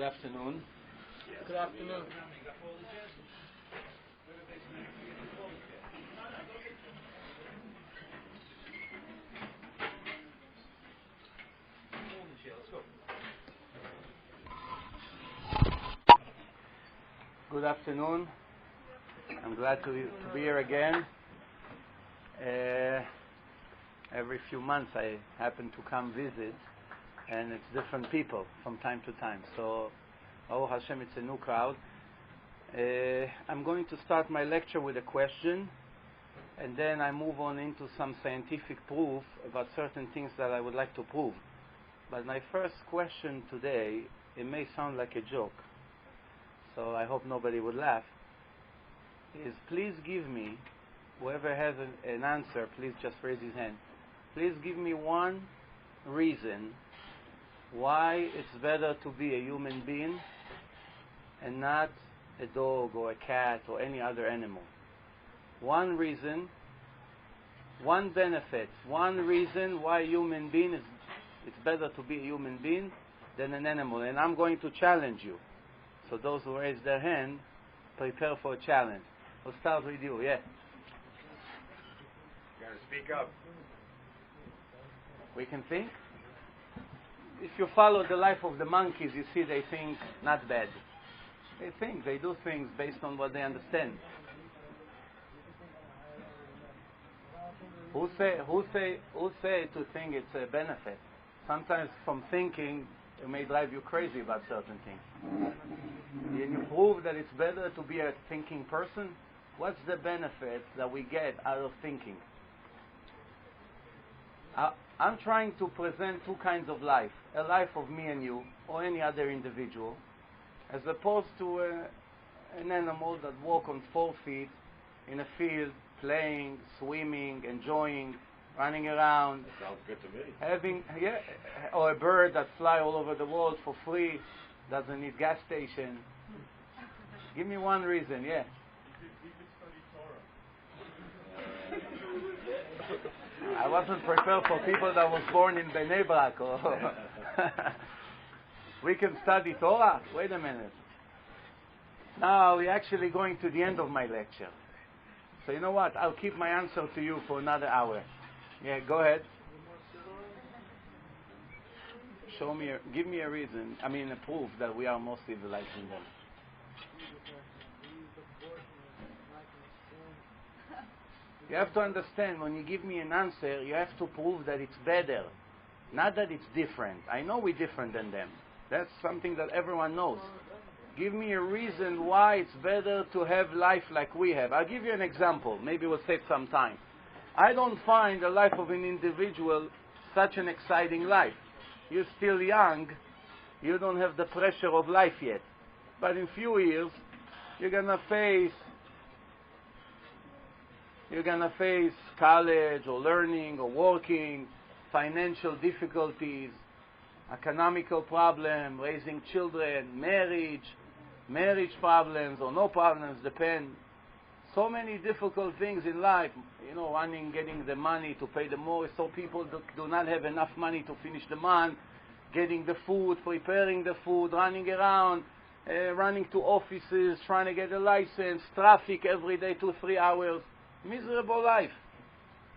Good afternoon. Good afternoon. Good afternoon. I'm glad to be here again. Every few months I happen to come visit, and it's different people from time to time. So, Baruch Hashem, it's a new crowd. I'm going to start my lecture with a question, and then I move on into some scientific proof about certain things that I would like to prove. But my first question today, it may sound like a joke, so I hope nobody would laugh, is please give me, whoever has an answer, please just raise his hand. Please give me one reason why it's better to be a human being and not a dog or a cat or any other animal. One reason, one benefit, one reason why a human being it's better to be a human being than an animal. And I'm going to challenge you. So those who raise their hand, prepare for a challenge. We'll start with you, yeah. You gotta speak up. We can think? If you follow the life of the monkeys, you see they think not bad. They do things based on what they understand. Who say to think it's a benefit? Sometimes from thinking, it may drive you crazy about certain things. And you prove that it's better to be a thinking person. What's the benefit that we get out of thinking? I'm trying to present two kinds of life. A life of me and you, or any other individual, as opposed to an animal that walks on 4 feet in a field, playing, swimming, enjoying, running around. That sounds good to me. Or a bird that fly all over the world for free, doesn't need gas station. Give me one reason, yeah. I wasn't prepared for people that was born in Bnei Brak. We can study Torah? Wait a minute. Now we're actually going to the end of my lecture. So you know what? I'll keep my answer to you for another hour. Yeah, go ahead. Give me a reason, a proof that we are more civilized than them. You have to understand, when you give me an answer, you have to prove that it's better, not that it's different. I know we're different than them. That's something that everyone knows. Give me a reason why it's better to have life like we have. I'll give you an example. Maybe we'll save some time. I don't find the life of an individual such an exciting life. You're still young. You don't have the pressure of life yet. But in few years, you're going to face college or learning or working, financial difficulties, economical problem, raising children, marriage problems or no problems, depend. So many difficult things in life, getting the money to pay the mortgage. So people do not have enough money to finish the month, getting the food, preparing the food, running around, running to offices, trying to get a license, traffic every day 2-3 hours. Miserable life.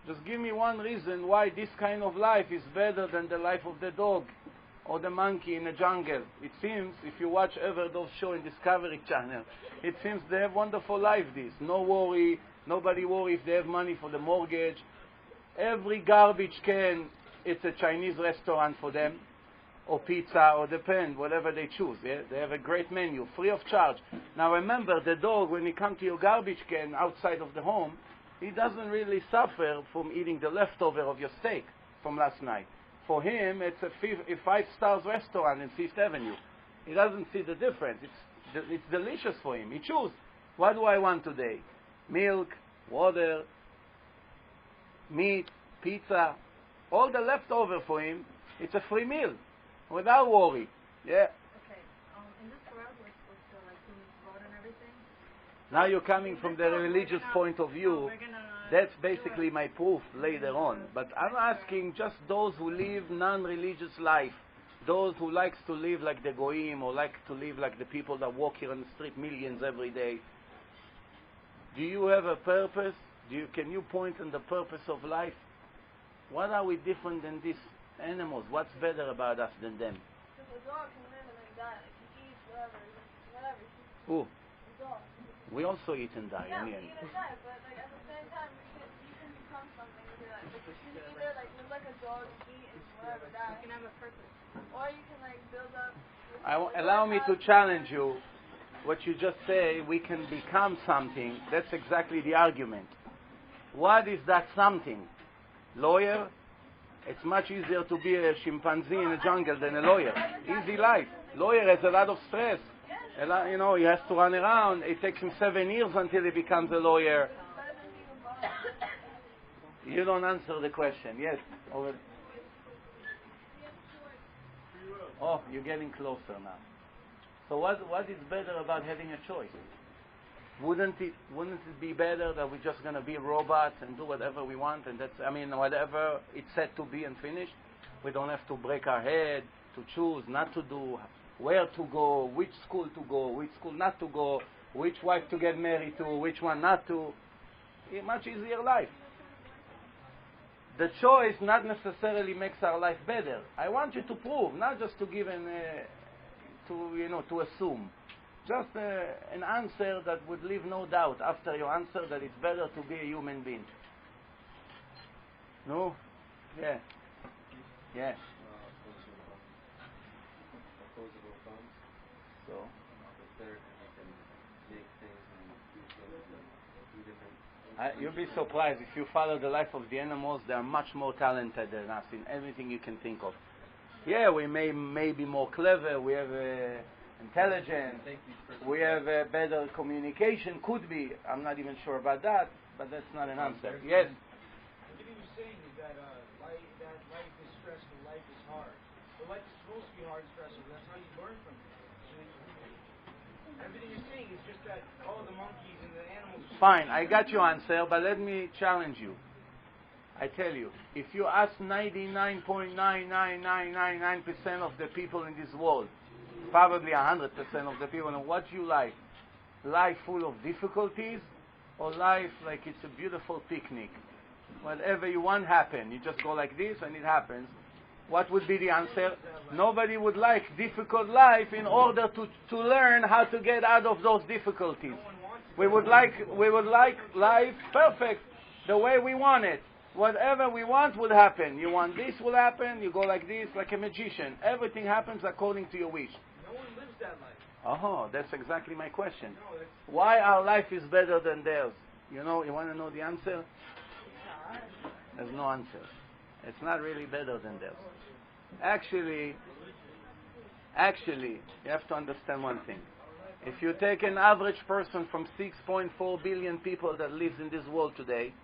Just give me one reason why this kind of life is better than the life of the dog or the monkey in the jungle. It seems, if you watch ever those show in Discovery Channel, it seems they have wonderful life. No worry, nobody worry if they have money for the mortgage. Every garbage can, it's a Chinese restaurant for them, or pizza, or depend, whatever they choose. Yeah? They have a great menu, free of charge. Now remember, the dog, when he comes to your garbage can outside of the home, he doesn't really suffer from eating the leftover of your steak from last night. For him, it's a 5-star restaurant in Fifth Avenue. He doesn't see the difference. It's delicious for him. He chooses. What do I want today? Milk, water, meat, pizza. All the leftover for him, it's a free meal, without worry. Yeah. Okay. In this world with human sport and everything. Now you're coming from the religious point of view. That's basically my proof later on. But I'm asking just those who live non-religious life. those who likes to live like the goyim or like to live like the people that walk here on the street, millions every day. Do you have a purpose? Can you point on the purpose of life? What are we different than these animals? What's better about us than them? Because a dog can live and then die. It can eat whatever. Who? A dog. We also eat and die. Yeah, in the we end. eat and die, but like at the same time, you can become something with your life. Like you can either like live like a dog, eat and whatever, die. You can have a purpose. Or you can like build up. Allow me to challenge you. What you just say, we can become something. That's exactly the argument. What is that something? Lawyer? It's much easier to be a chimpanzee in a jungle than a lawyer. Easy life. Lawyer has a lot of stress. He has to run around. It takes him 7 years until he becomes a lawyer. You don't answer the question. Yes. Oh, you're getting closer now. So what is better about having a choice? Wouldn't it be better that we're just going to be robots and do whatever we want, and whatever it's set to be and finished? We don't have to break our head to choose not to do, where to go, which school to go, which school not to go, which wife to get married to, which one not to. A much easier life. The choice not necessarily makes our life better. I want you to prove, not just to give to assume. Just an answer that would leave no doubt after your answer that it's better to be a human being. No? Yeah. Yeah. So? You'll be surprised if you follow the life of the animals. They are much more talented than us in everything you can think of. Yeah, we may be more clever. We have intelligence. We have better communication. Could be. I'm not even sure about that, but that's not an answer. Yes. What you're saying is that life is stressful, life is hard. But life is supposed to be hard and stressful. That's how you learn from it. Everything you're saying is just that all the monkeys and the animals. Fine, I got your answer, but let me challenge you. I tell you, if you ask 99.99999% of the people in this world, probably 100% of the people, what you like? Life full of difficulties, or life like it's a beautiful picnic? Whatever you want happen. You just go like this and it happens. What would be the answer? Nobody would like difficult life in order to learn how to get out of those difficulties. We would like life perfect, the way we want it. Whatever we want would happen. You want this will happen, you go like this, like a magician. Everything happens according to your wish. No one lives that life. Oh, that's exactly my question. Why our life is better than theirs? You want to know the answer? There's no answer. It's not really better than theirs. Actually, you have to understand one thing. If you take an average person from 6.4 billion people that lives in this world today,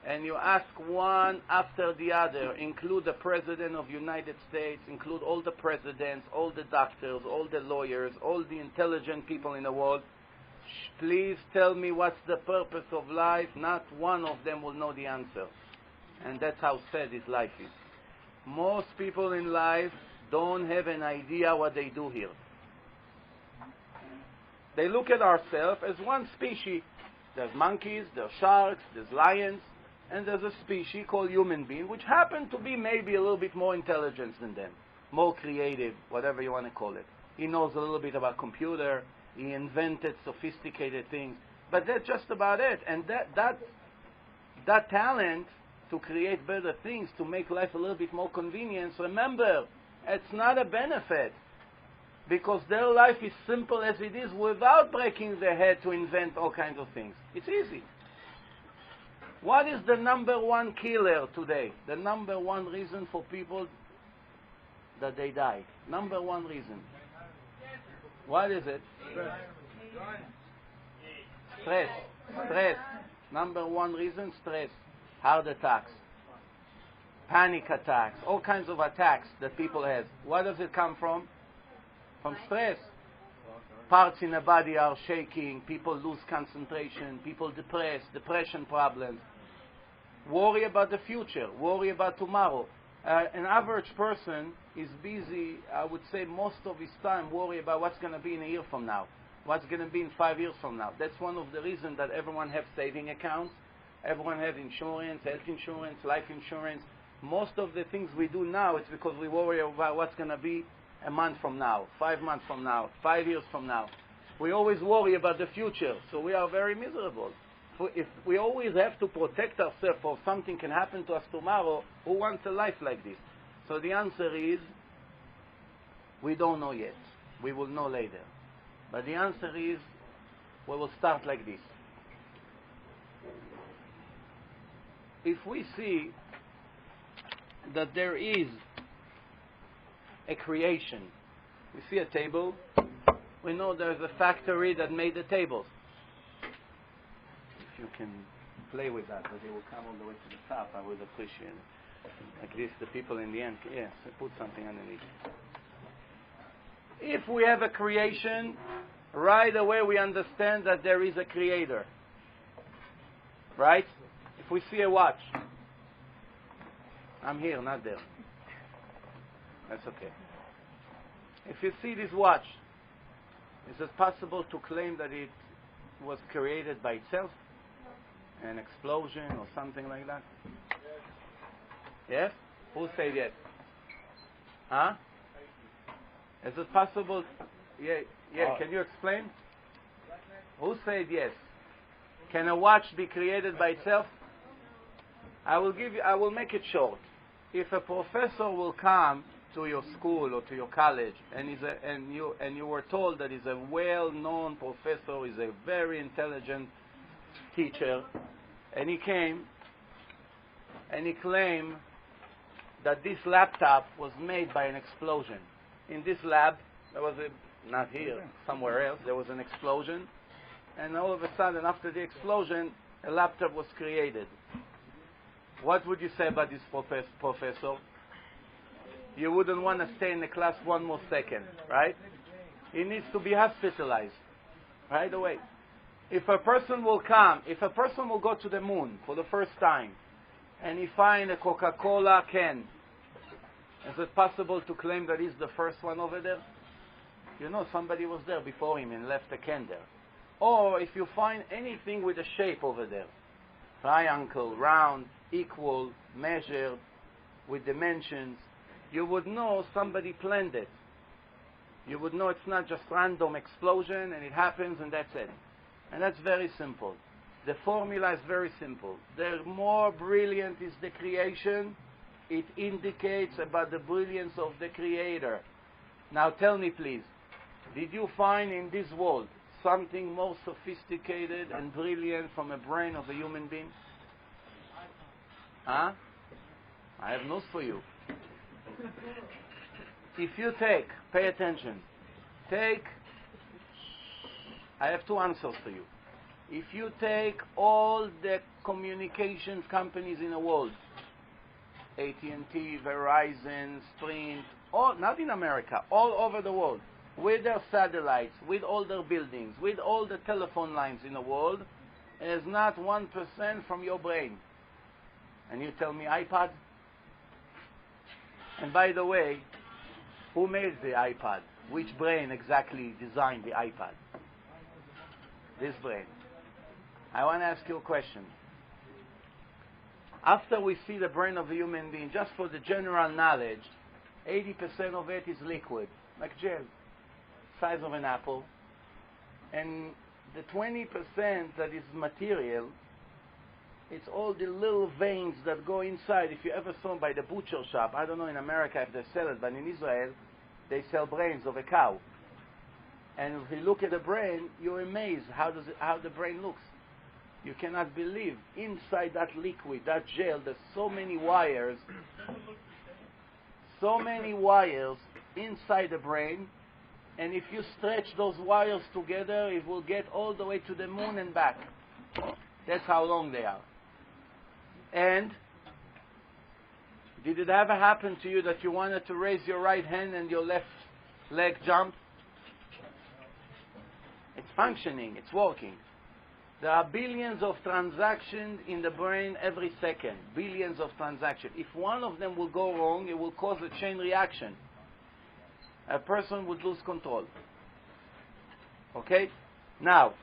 and you ask one after the other, include the President of the United States, include all the presidents, all the doctors, all the lawyers, all the intelligent people in the world, please tell me what's the purpose of life, not one of them will know the answer. And that's how sad his life is. Most people in life don't have an idea what they do here. They look at ourselves as one species. There's monkeys, there's sharks, there's lions, and there's a species called human being, which happen to be maybe a little bit more intelligent than them, more creative, whatever you want to call it. He knows a little bit about computer, he invented sophisticated things, but that's just about it. And that talent to create better things, to make life a little bit more convenient, remember, it's not a benefit, because their life is simple as it is without breaking their head to invent all kinds of things. It's easy. What is the number one killer today? The number one reason for people that they die? Number one reason. What is it? Stress. Stress. Number one reason, stress. Heart attacks. Panic attacks. All kinds of attacks that people have. Where does it come from? From stress. Parts in the body are shaking, people lose concentration, people depressed, depression problems. Worry about the future, worry about tomorrow. An average person is busy, I would say, most of his time worry about what's going to be in a year from now, what's going to be in 5 years from now. That's one of the reasons that everyone has saving accounts, everyone has insurance, health insurance, life insurance. Most of the things we do now, it's because we worry about what's going to be a month from now, 5 months from now, 5 years from now. We always worry about the future, so we are very miserable. If we always have to protect ourselves or something can happen to us tomorrow, who wants a life like this? So the answer is, we don't know yet. We will know later. But the answer is, we will start like this. If we see that there is a creation, we see a table, we know there's a factory that made the tables. If you can play with that, but they will come all the way to the top, I would appreciate it. Like this, the people in the end, yes, put something underneath. If we have a creation, right away we understand that there is a creator. Right? If we see a watch, I'm here, not there. That's okay. If you see this watch, is it possible to claim that it was created by itself? An explosion or something like that? Yes? Who said yes? Huh? Is it possible? Yeah. Can you explain? Who said yes? Can a watch be created by itself? I will make it short. If a professor will come to your school or to your college and you were told that he's a well-known professor, he's a very intelligent teacher, and he came and he claimed that this laptop was made by an explosion. In this lab, there was not here, somewhere else, there was an explosion, and all of a sudden, after the explosion, a laptop was created. What would you say about this professor? You wouldn't want to stay in the class one more second, right? He needs to be hospitalized right away. If a person will go to the moon for the first time, and he find a Coca-Cola can, is it possible to claim that he's the first one over there? You know, somebody was there before him and left a can there. Or if you find anything with a shape over there, triangle, round, equal, measured, with dimensions, you would know somebody planned it. You would know it's not just random explosion and it happens and that's it. And that's very simple. The formula is very simple. The more brilliant is the creation, it indicates about the brilliance of the creator. Now tell me please, did you find in this world something more sophisticated and brilliant from a brain of a human being? Huh? I have news for you. If you pay attention, I have two answers for you. If you take all the communications companies in the world, AT&T, Verizon, Sprint, not in America, all over the world, with their satellites, with all their buildings, with all the telephone lines in the world, is not 1% from your brain. And you tell me iPad? And by the way, who made the iPad? Which brain exactly designed the iPad? This brain. I want to ask you a question. After we see the brain of a human being, just for the general knowledge, 80% of it is liquid, like gel, size of an apple. And the 20% that is material, it's all the little veins that go inside. If you ever saw by the butcher shop, I don't know in America if they sell it, but in Israel, they sell brains of a cow. And if you look at the brain, you're amazed how the brain looks. You cannot believe inside that liquid, that gel, there's so many wires inside the brain, and if you stretch those wires together, it will get all the way to the moon and back. That's how long they are. And did it ever happen to you that you wanted to raise your right hand and your left leg jumped? It's functioning, it's working. There are billions of transactions in the brain every second. Billions of transactions. If one of them will go wrong, it will cause a chain reaction. A person would lose control. Okay? Now,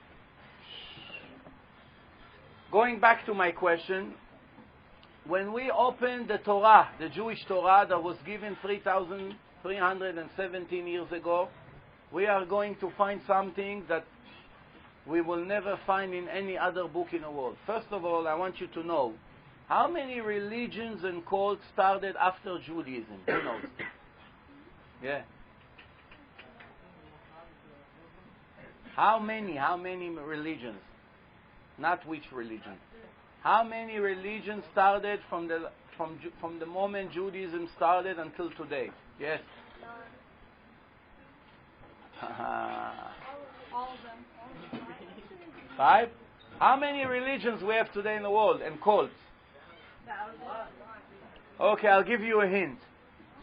going back to my question, when we open the Torah, the Jewish Torah that was given 3,317 years ago, we are going to find something that we will never find in any other book in the world. First of all, I want you to know how many religions and cults started after Judaism. Who knows? Yeah. How many religions? Not which religion. How many religions started from the moment Judaism started until today? Yes. All of them. 5? How many religions we have today in the world and cults? Okay, I'll give you a hint.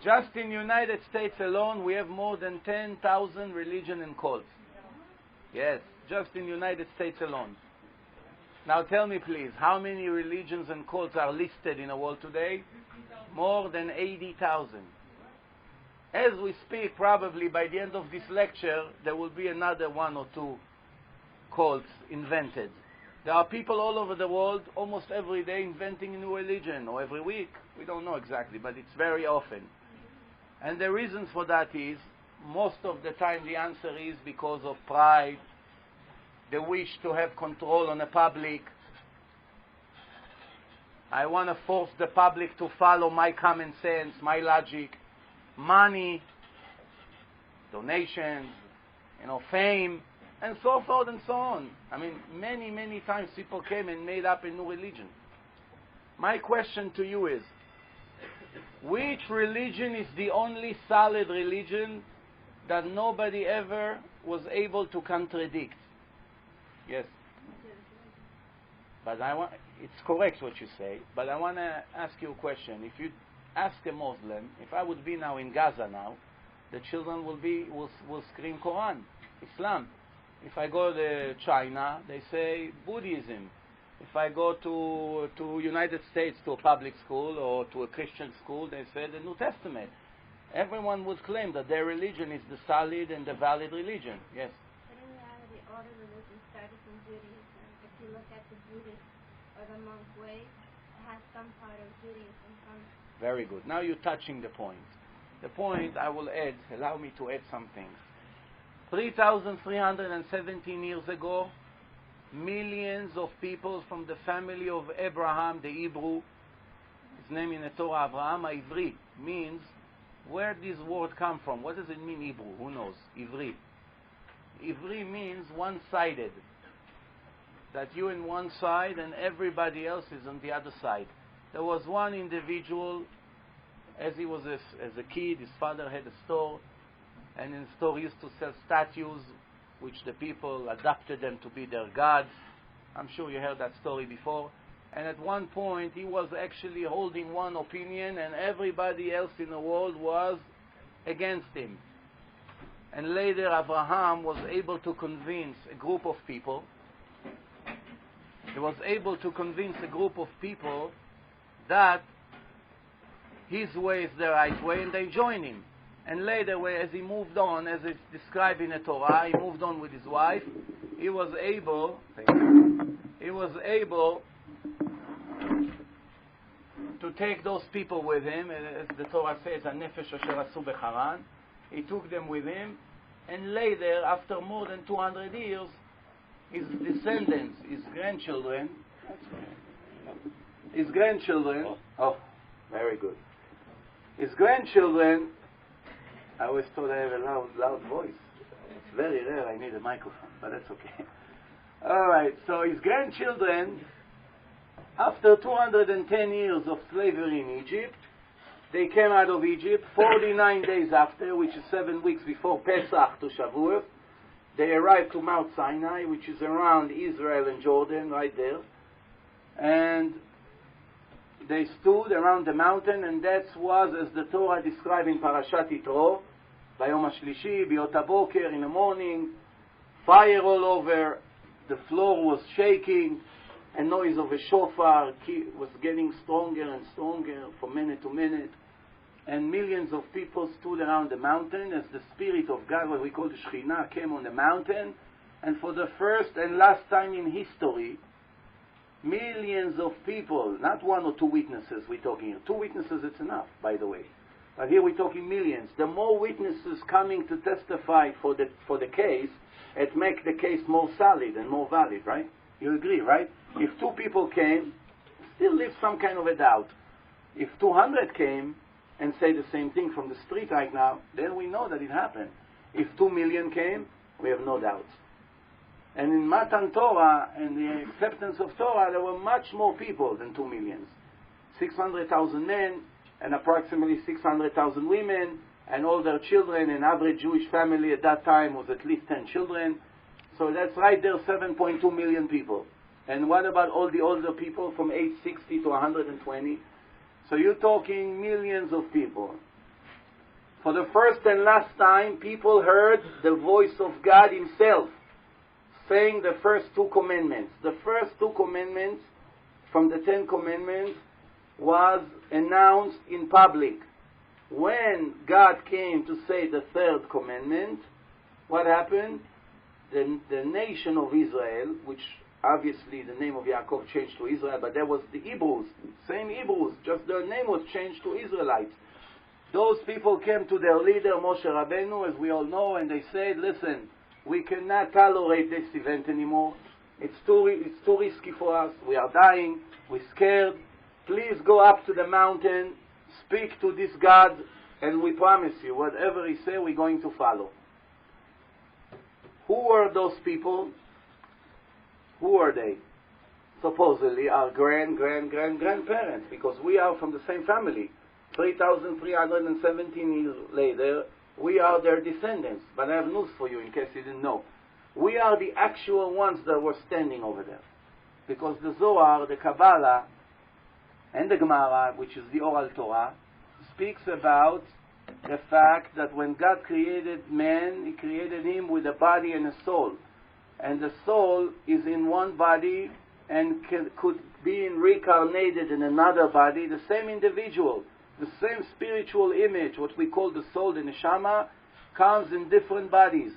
Just in the United States alone, we have more than 10,000 religions and cults. Yes, just in the United States alone. Now tell me please, how many religions and cults are listed in the world today? More than 80,000. As we speak, probably by the end of this lecture, there will be another 1 or 2 cults invented. There are people all over the world, almost every day, inventing a new religion, or every week. We don't know exactly, but it's very often. And the reason for that is, most of the time the answer is because of pride, the wish to have control on the public. I want to force the public to follow my common sense, my logic, money, donations, fame, and so forth and so on. I mean, many, many times people came and made up a new religion. My question to you is, which religion is the only solid religion that nobody ever was able to contradict? Yes. But it's correct what you say, but I want to ask you a question. If you ask a Muslim, if I would be now in Gaza now, the children will scream Quran, Islam. If I go to China, they say Buddhism. If I go to United States to a public school or to a Christian school, they say the New Testament. Everyone would claim that their religion is the solid and the valid religion. Yes. But in reality, all the religions started from Judaism. If you look at the Buddhist or the monk way, it has some part of Judaism from it. Very good. Now you're touching the point. The point I will add, allow me to add some things. 3,317 years ago, millions of people from the family of Abraham, the Hebrew, his name in the Torah, Avraham Ivri, means, where does this word come from? What does it mean, Hebrew? Who knows? Ivri. Ivri means one-sided. That you on one side and everybody else is on the other side. There was one individual, as he was as a kid, his father had a store, and in the store he used to sell statues, which the people adopted them to be their gods. I'm sure you heard that story before. And at one point he was actually holding one opinion and everybody else in the world was against him. And later Abraham was able to convince a group of people. He was able to convince a group of people that his way is the right way, and they joined him. And later, as he moved on, as it's described in the Torah, he moved on with his wife. He was able to take those people with him, as the Torah says, "Hanefesh asher asu becharan." He took them with him, and later, after more than 200 years, his descendants, his grandchildren, oh, very good. His grandchildren, I always thought I have a loud voice. It's very rare, I need a microphone, but that's okay. Alright, so his grandchildren, after 210 years of slavery in Egypt, they came out of Egypt 49 days after, which is 7 weeks before Pesach to Shavuot. They arrived to Mount Sinai, which is around Israel and Jordan, right there. And they stood around the mountain, and that was, as the Torah described in Parashat Yitro, Bayom HaShlishi, Biyot HaBoker, in the morning, fire all over the floor was shaking, a noise of a shofar was getting stronger and stronger from minute to minute, and millions of people stood around the mountain as the Spirit of God, what we call the Shekhinah, came on the mountain, and for the first and last time in history, millions of people, not one or two witnesses we're talking here. 2 witnesses, it's enough, by the way. But here we're talking millions. The more witnesses coming to testify for the case, it makes the case more solid and more valid, right? You agree, right? If 2 people came, still leaves some kind of a doubt. If 200 came and say the same thing from the street right now, then we know that it happened. If 2 million came, we have no doubts. And in Matan Torah and the acceptance of Torah, there were much more people than 2 million. 600,000 men and approximately 600,000 women and all their children. An average Jewish family at that time was at least 10 children. So that's right there, 7.2 million people. And what about all the older people from age 60 to 120? So you're talking millions of people. For the first and last time, people heard the voice of God Himself saying the first 2 commandments. The first 2 commandments from the 10 commandments was announced in public. When God came to say the 3rd commandment, what happened? The nation of Israel, which obviously the name of Yaakov changed to Israel, but there was the Hebrews, same Hebrews, just their name was changed to Israelites. Those people came to their leader Moshe Rabbeinu, as we all know, and they said, listen, we cannot tolerate this event anymore. It's too risky for us. We are dying. We're scared. Please go up to the mountain, speak to this God, and we promise you, whatever He says, we're going to follow. Who were those people? Who are they? Supposedly our grandparents, because we are from the same family. 3,317 years later, we are their descendants. But I have news for you in case you didn't know. We are the actual ones that were standing over there. Because the Zohar, the Kabbalah, and the Gemara, which is the Oral Torah, speaks about the fact that when God created man, He created him with a body and a soul. And the soul is in one body and could be reincarnated in another body, the same individual. The same spiritual image, what we call the soul, the neshama, comes in different bodies.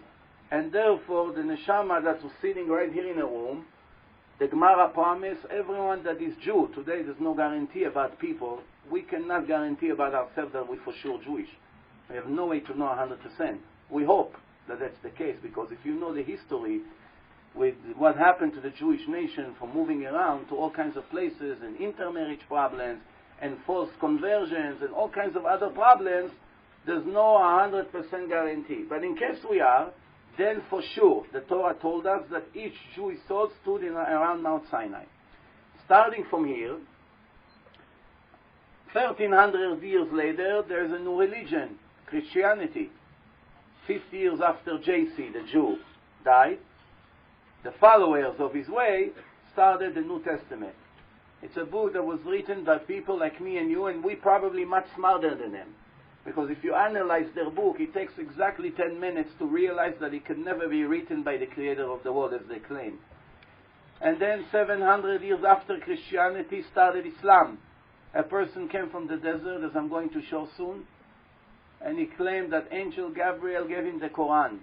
And therefore, the neshama that was sitting right here in a room, the Gemara promised everyone that is Jew. Today there's no guarantee about people. We cannot guarantee about ourselves that we're for sure Jewish. We have no way to know 100%. We hope that that's the case, because if you know the history with what happened to the Jewish nation from moving around to all kinds of places and intermarriage problems and false conversions and all kinds of other problems, there's no 100% guarantee. But in case we are, then for sure the Torah told us that each Jewish soul stood around Mount Sinai. Starting from here, 1,300 years later, there's a new religion, Christianity. 50 years after JC, the Jew, died, the followers of his way started the New Testament. It's a book that was written by people like me and you, and we probably much smarter than them. Because if you analyze their book, it takes exactly 10 minutes to realize that it could never be written by the creator of the world, as they claim. And then 700 years after Christianity started Islam. A person came from the desert, as I'm going to show soon, and he claimed that Angel Gabriel gave him the Quran.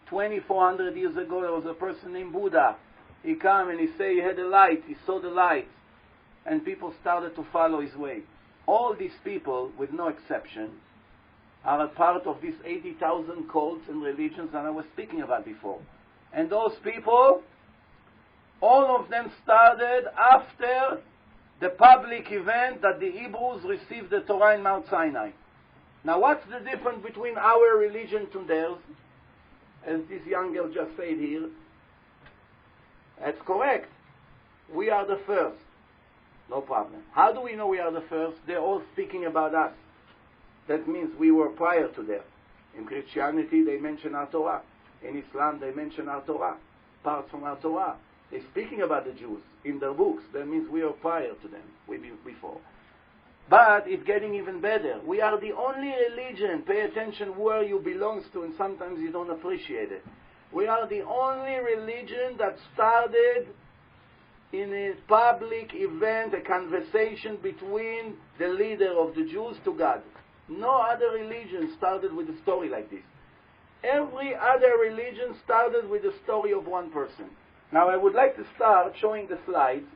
2,400 years ago, there was a person named Buddha. He came and he said he had a light, he saw the light, and people started to follow his way. All these people, with no exception, are a part of these 80,000 cults and religions that I was speaking about before. And those people, all of them started after the public event that the Hebrews received the Torah in Mount Sinai. Now, what's the difference between our religion to theirs? As this young girl just said here, that's correct. We are the first. No problem. How do we know we are the first? They're all speaking about us. That means we were prior to them. In Christianity, they mention our Torah. In Islam, they mention our Torah. Parts from our Torah. They're speaking about the Jews in their books. That means we are prior to them, before. But it's getting even better. We are the only religion, pay attention where you belong to, and sometimes you don't appreciate it. We are the only religion that started in a public event, a conversation between the leader of the Jews to God. No other religion started with a story like this. Every other religion started with the story of one person. Now I would like to start showing the slides.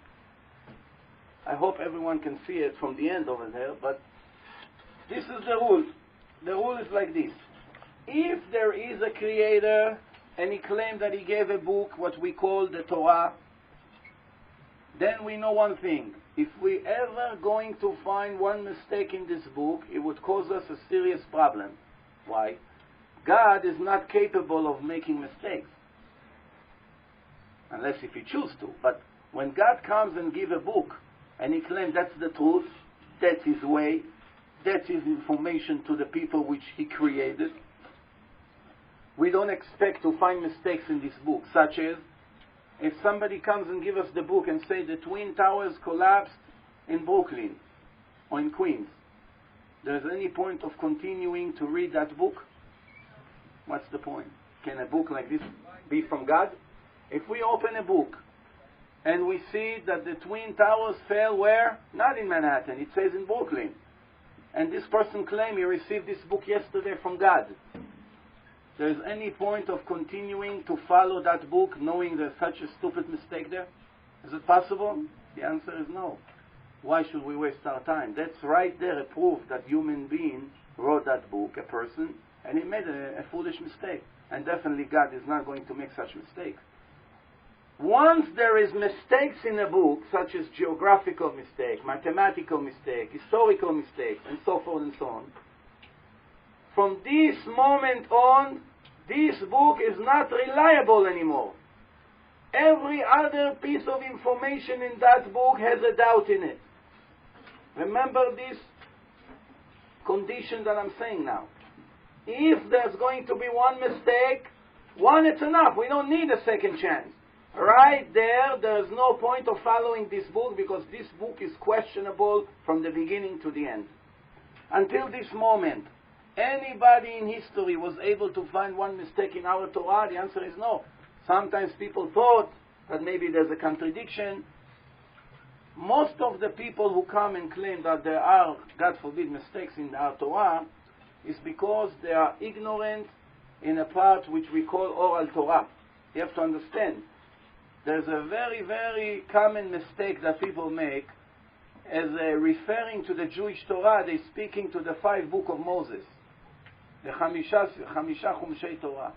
I hope everyone can see it from the end over there, but this is the rule. The rule is like this. If there is a creator and he claimed that he gave a book, what we call the Torah, then we know one thing. If we ever going to find one mistake in this book, it would cause us a serious problem. Why? God is not capable of making mistakes. Unless if he chooses to. But when God comes and gives a book, and he claims that's the truth, that's his way, that's his information to the people which he created, we don't expect to find mistakes in this book, such as if somebody comes and gives us the book and say the Twin Towers collapsed in Brooklyn or in Queens, there's any point of continuing to read that book? What's the point? Can a book like this be from God? If we open a book and we see that the Twin Towers fell where? Not in Manhattan, it says in Brooklyn. And this person claims he received this book yesterday from God. There's any point of continuing to follow that book knowing there's such a stupid mistake there? Is it possible? The answer is no. Why should we waste our time? That's right there a proof that human being wrote that book, a person, and he made a foolish mistake. And definitely God is not going to make such mistakes. Once there is mistakes in a book, such as geographical mistake, mathematical mistake, historical mistakes, and so forth and so on, from this moment on, this book is not reliable anymore. Every other piece of information in that book has a doubt in it. Remember this condition that I'm saying now. If there's going to be one mistake, one it's enough. We don't need a second chance. Right there's no point of following this book because this book is questionable from the beginning to the end. Until this moment, anybody in history was able to find one mistake in our Torah? The answer is no. Sometimes people thought that maybe there's a contradiction. Most of the people who come and claim that there are, God forbid, mistakes in our Torah is because they are ignorant in a part which we call oral Torah. You have to understand. There's a very, very common mistake that people make as referring to the Jewish Torah. They're speaking to the 5 books of Moses, the Chamisha Chumshei Torah.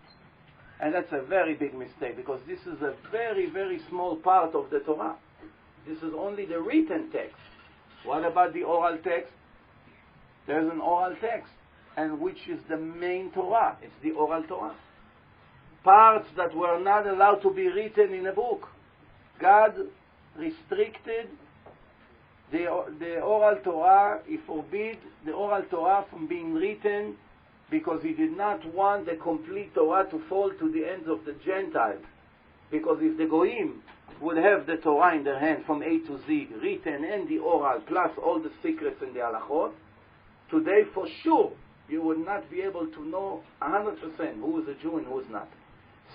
And that's a very big mistake because this is a very, very small part of the Torah. This is only the written text. What about the oral text? There's an oral text, and which is the main Torah? It's the oral Torah. Parts that were not allowed to be written in a book. God restricted the oral Torah. He forbid the oral Torah from being written because he did not want the complete Torah to fall to the hands of the Gentiles. Because if the Goyim would have the Torah in their hand from A to Z, written and the oral, plus all the secrets and the halachot, today for sure you would not be able to know 100% who is a Jew and who is not.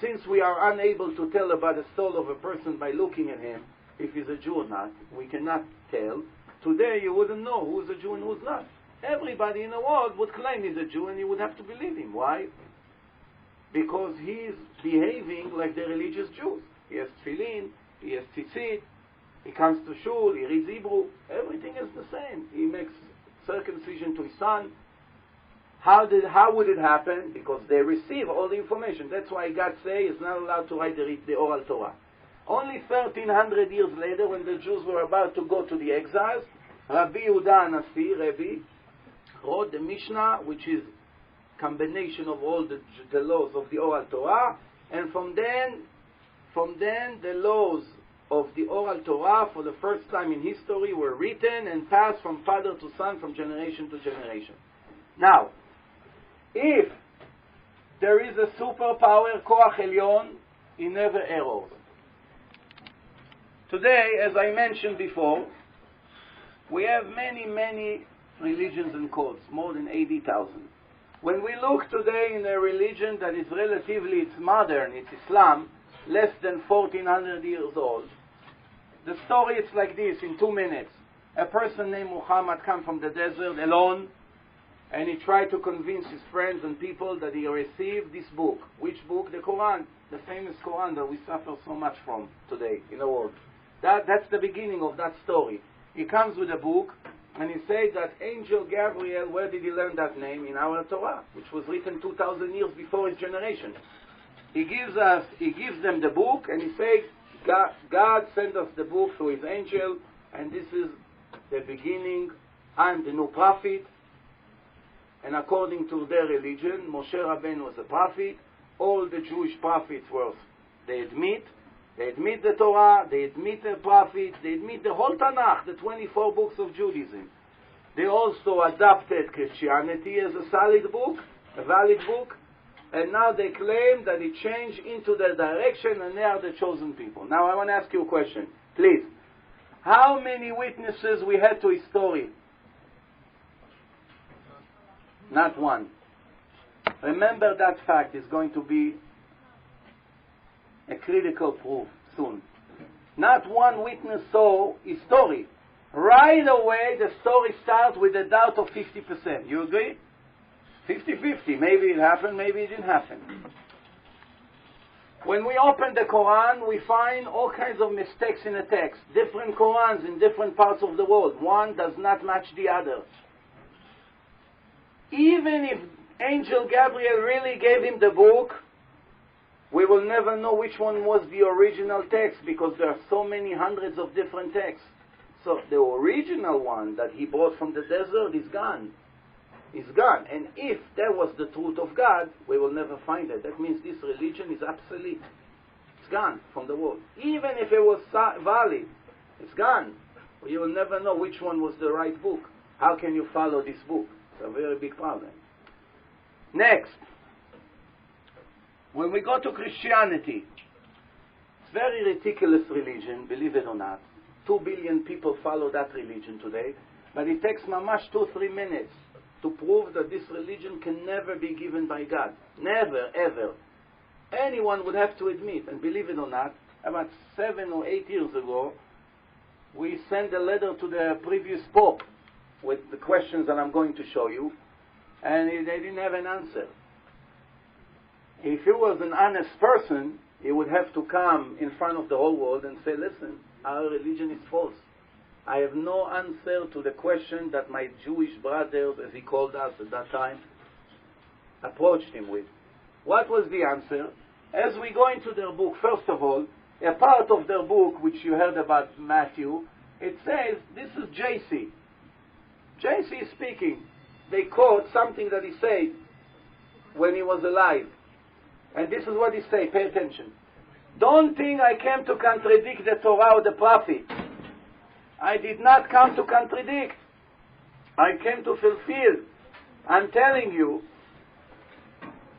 Since we are unable to tell about the soul of a person by looking at him, if he's a Jew or not, we cannot tell. Today you wouldn't know who is a Jew and who is not. Everybody in the world would claim he's a Jew and you would have to believe him. Why? Because he is behaving like the religious Jews. He has tefillin, he has tzitzit, he comes to shul, he reads Hebrew. Everything is the same. He makes circumcision to his son. How would it happen? Because they receive all the information. That's why God say he's not allowed to write the oral Torah. Only 1,300 years later, when the Jews were about to go to the exiles, Rabbi Yehuda Hanassi, Rabbi, wrote the Mishnah, which is combination of all the laws of the oral Torah, and from then the laws of the oral Torah for the first time in history were written and passed from father to son, from generation to generation. Now, if there is a superpower, Koach Elyon, he never errors. Today, as I mentioned before, we have many, many religions and cults, more than 80,000. When we look today in a religion that is relatively, it's modern, it's Islam, less than 1400 years old, the story is like this in 2 minutes. A person named Muhammad came from the desert alone, and he tried to convince his friends and people that he received this book. Which book? The Quran, the famous Quran that we suffer so much from today in the world. That's the beginning of that story. He comes with a book, and he says that Angel Gabriel, where did he learn that name? In our Torah, which was written 2,000 years before his generation. He gives them the book, and he says, God sent us the book through his angel, and this is the beginning. I'm the new prophet. And according to their religion, Moshe Rabbeinu was a prophet. All the Jewish prophets were, they admit the Torah, they admit the prophets, they admit the whole Tanakh, the 24 books of Judaism. They also adopted Christianity as a solid book, a valid book, and now they claim that it changed into their direction and they are the chosen people. Now I want to ask you a question, please. How many witnesses we had to his story? Not one. Remember that fact is going to be a critical proof soon. Not one witness saw his story. Right away the story starts with a doubt of 50%. You agree? 50-50. Maybe it happened, maybe it didn't happen. When we open the Quran, we find all kinds of mistakes in the text. Different Qurans in different parts of the world. One does not match the other. Even if Angel Gabriel really gave him the book, we will never know which one was the original text because there are so many hundreds of different texts. So the original one that he brought from the desert is gone. It's gone. And if that was the truth of God, we will never find it. That means this religion is obsolete. It's gone from the world. Even if it was valid, it's gone. You will never know which one was the right book. How can you follow this book? It's a very big problem. Next, when we go to Christianity, it's a very ridiculous religion, believe it or not. 2 billion people follow that religion today, but it takes mamash 2-3 minutes to prove that this religion can never be given by God. Never, ever. Anyone would have to admit, and believe it or not, about 7 or 8 years ago, we sent a letter to the previous Pope with the questions that I'm going to show you, and they didn't have an answer. If he was an honest person, he would have to come in front of the whole world and say, listen, our religion is false. I have no answer to the question that my Jewish brothers, as he called us at that time, approached him with. What was the answer? As we go into their book, first of all, a part of their book, which you heard about Matthew, it says, this is JC. JC is speaking. They quote something that he said when he was alive. And this is what he said. Pay attention. Don't think I came to contradict the Torah or the prophet. I did not come to contradict. I came to fulfill. I'm telling you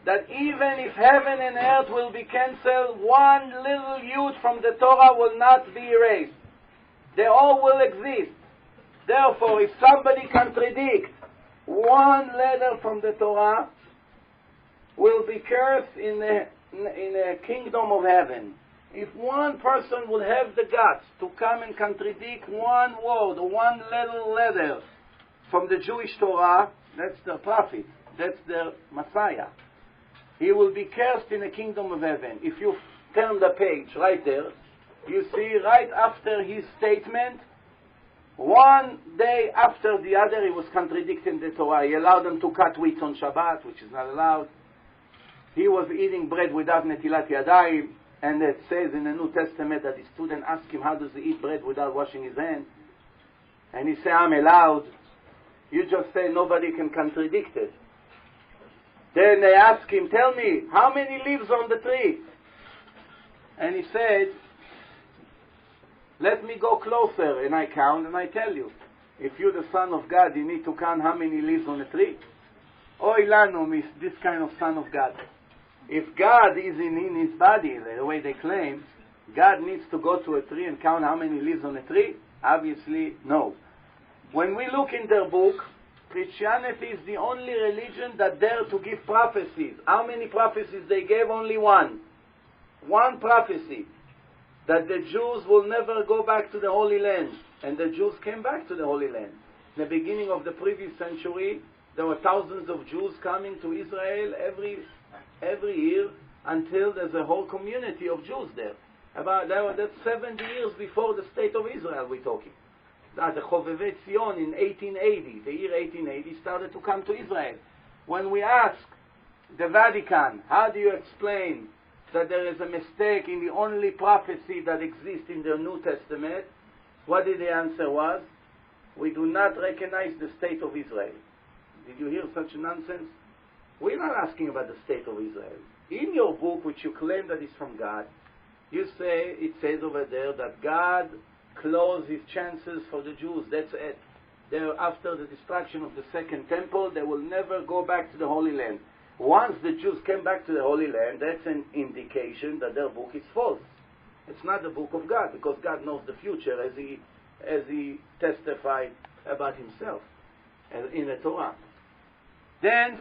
that even if heaven and earth will be cancelled, one little yud from the Torah will not be erased. They all will exist. Therefore, if somebody contradicts one letter from the Torah, will be cursed in the kingdom of heaven. If one person would have the guts to come and contradict one word, one little letter from the Jewish Torah, that's the prophet, that's the Messiah. He will be cursed in the kingdom of heaven. If you turn the page right there, you see right after his statement, one day after the other, he was contradicting the Torah. He allowed them to cut wheat on Shabbat, which is not allowed. He was eating bread without netilat yadayim, and it says in the New Testament that the student asked him, how does he eat bread without washing his hands? And he said, I'm allowed. You just say nobody can contradict it. Then they asked him, tell me, how many leaves on the tree? And he said, let me go closer, and I count, and I tell you. If you're the Son of God, you need to count how many leaves on the tree. Oy lanu, this kind of Son of God. If God is in his body, the way they claim, God needs to go to a tree and count how many leaves on a tree? Obviously, no. When we look in their book, Christianity is the only religion that dare to give prophecies. How many prophecies they gave? Only one. One prophecy. That the Jews will never go back to the Holy Land. And the Jews came back to the Holy Land. In the beginning of the previous century, there were thousands of Jews coming to Israel every year until there's a whole community of Jews there. That's 70 years before the state of Israel we're talking. The Chovevei Tzion in 1880, the year 1880, started to come to Israel. When we ask the Vatican, how do you explain that there is a mistake in the only prophecy that exists in the New Testament? What did the answer was? We do not recognize the state of Israel. Did you hear such nonsense? We're not asking about the state of Israel. In your book, which you claim that is from God, it says over there that God closed his chances for the Jews. That's it. After the destruction of the Second Temple, they will never go back to the Holy Land. Once the Jews came back to the Holy Land, that's an indication that their book is false. It's not the book of God, because God knows the future as he testified about himself in the Torah. Then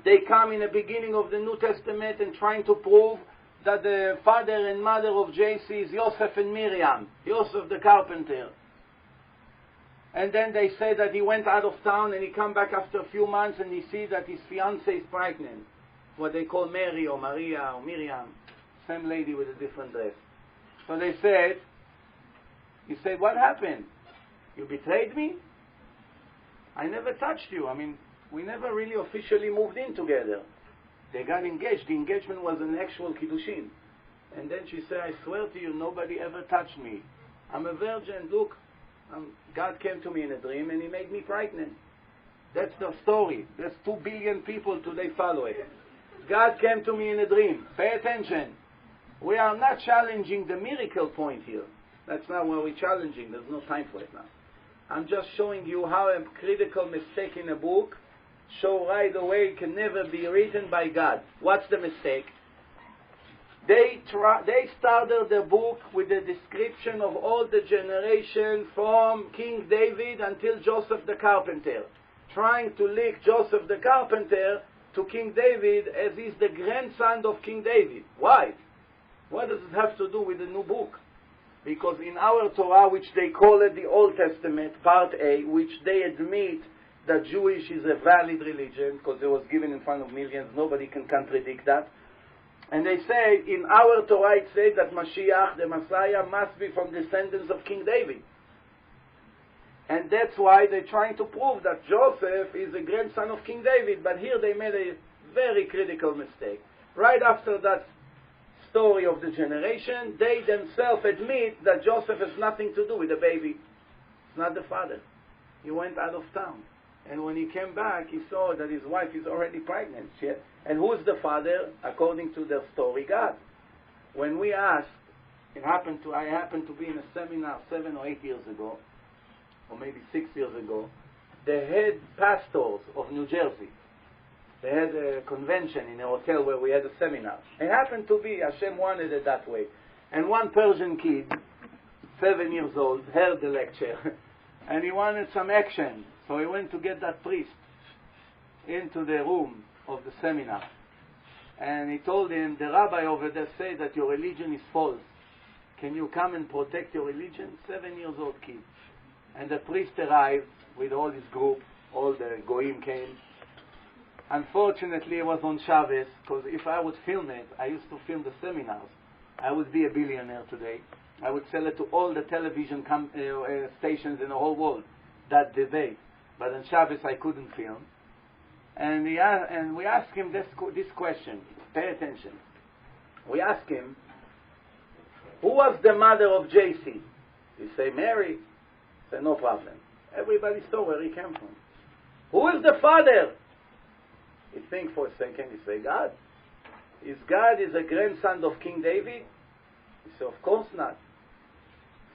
they come in the beginning of the New Testament and trying to prove that the father and mother of JC is Yosef and Miriam, Yosef the carpenter. And then they say that he went out of town and he come back after a few months and he sees that his fiancée is pregnant. What they call Mary or Maria or Miriam. Same lady with a different dress. So they said, he said, what happened? You betrayed me? I never touched you. We never really officially moved in together. They got engaged. The engagement was an actual kiddushin. And then she said, I swear to you, nobody ever touched me. I'm a virgin. Look, God came to me in a dream and he made me pregnant. That's the story. There's 2 billion people today follow it. God came to me in a dream. Pay attention. We are not challenging the miracle point here. That's not what we're challenging. There's no time for it now. I'm just showing you how a critical mistake in a book show right away it can never be written by God. What's the mistake? They started the book with a description of all the generation from King David until Joseph the carpenter, trying to link Joseph the carpenter to King David as he's the grandson of King David. Why? What does it have to do with the new book? Because in our Torah, which they call it the Old Testament, Part A, which they admit that Jewish is a valid religion, because it was given in front of millions, nobody can contradict that. And they say, in our Torah it says that Mashiach, the Messiah, must be from descendants of King David. And that's why they're trying to prove that Joseph is a grandson of King David. But here they made a very critical mistake. Right after that story of the generation, they themselves admit that Joseph has nothing to do with the baby. It's not the father. He went out of town. And when he came back, he saw that his wife is already pregnant. And who's the father? According to their story, God. When we asked, I happened to be in a seminar 7 or 8 years ago, or maybe 6 years ago, the head pastors of New Jersey. They had a convention in a hotel where we had a seminar. It happened to be, Hashem wanted it that way. And one Persian kid, 7 years old, heard the lecture, and he wanted some action. So he went to get that priest into the room of the seminar. And he told him, the rabbi over there said that your religion is false. Can you come and protect your religion? 7 years old kid. And the priest arrived with all his group, all the goyim came. Unfortunately, it was on Shabbos, because if I would film it, I used to film the seminars, I would be a billionaire today. I would sell it to all the television stations in the whole world, that debate. But on Shabbos I couldn't film. And we asked him this question. Pay attention. We asked him, who was the mother of JC? He said, Mary. I said, no problem. Everybody saw where he came from. Who is the father? He think for a second. He said, God. Is God is a grandson of King David? He said, of course not.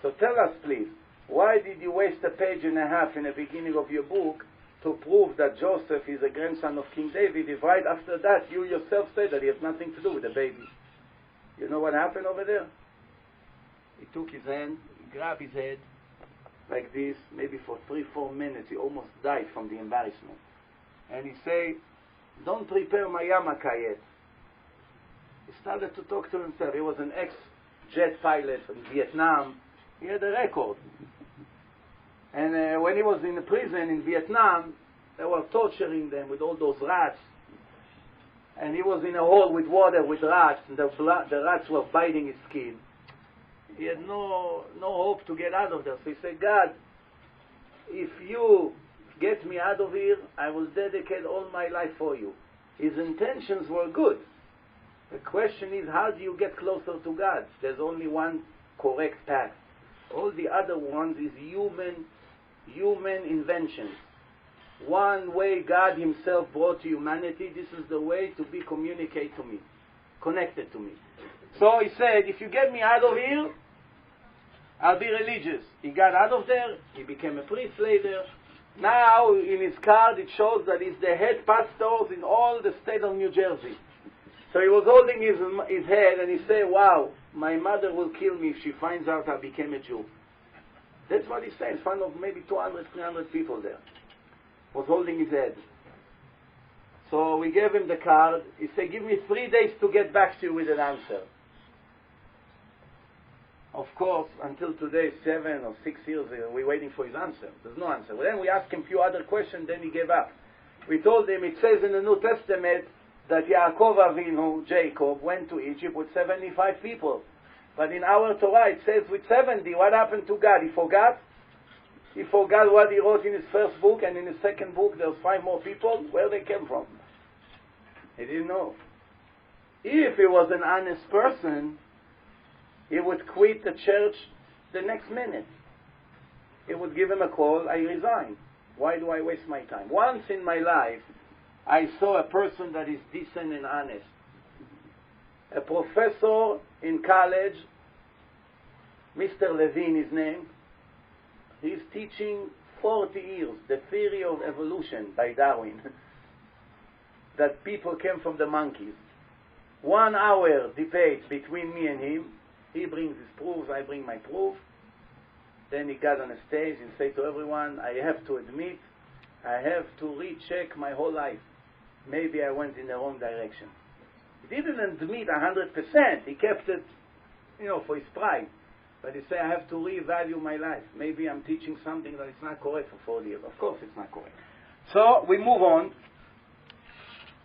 So tell us, please, why did you waste a page and a half in the beginning of your book to prove that Joseph is a grandson of King David, if right after that you yourself said that he has nothing to do with the baby? You know what happened over there? He took his hand, he grabbed his head, like this, maybe for 3-4 minutes. He almost died from the embarrassment. And he say, don't prepare my yarmulke yet. He started to talk to himself. He was an ex-jet pilot from Vietnam. He had a record. And when he was in the prison in Vietnam, they were torturing them with all those rats. And he was in a hole with water with rats, and the rats were biting his skin. He had no hope to get out of there. So he said, God, if you get me out of here, I will dedicate all my life for you. His intentions were good. The question is, how do you get closer to God? There's only one correct path. All the other ones is human inventions. One way God himself brought to humanity, this is the way to be communicate to me, connected to me. So he said, if you get me out of here, I'll be religious. He got out of there, he became a priest later. Now in his card it shows that he's the head pastor in all the state of New Jersey. So he was holding his head and he said, wow, my mother will kill me if she finds out I became a Jew. That's what he said in front of maybe 200, 300 people there. Was holding his head. So we gave him the card. He said, give me 3 days to get back to you with an answer. Of course, until today, 7 or 6 years, we're waiting for his answer. There's no answer. Well, then we asked him a few other questions, then he gave up. We told him, it says in the New Testament that Yaakov Avinu, Jacob, went to Egypt with 75 people. But in our Torah it says with 70. What happened to God? He forgot? He forgot what he wrote in his first book, and in his second book there's 5 more people. Where they came from? He didn't know. If he was an honest person, he would quit the church the next minute. He would give him a call, I resign. Why do I waste my time? Once in my life, I saw a person that is decent and honest. A professor in college, Mr. Levine, his name, he's teaching 40 years the theory of evolution by Darwin, that people came from the monkeys. 1 hour debate between me and him. He brings his proofs, I bring my proof. Then he got on a stage and said to everyone, I have to admit, I have to recheck my whole life. Maybe I went in the wrong direction. He didn't admit 100%. He kept it, for his pride. But he said, I have to reevaluate my life. Maybe I'm teaching something that is not correct for 40 years. Of course it's not correct. So we move on.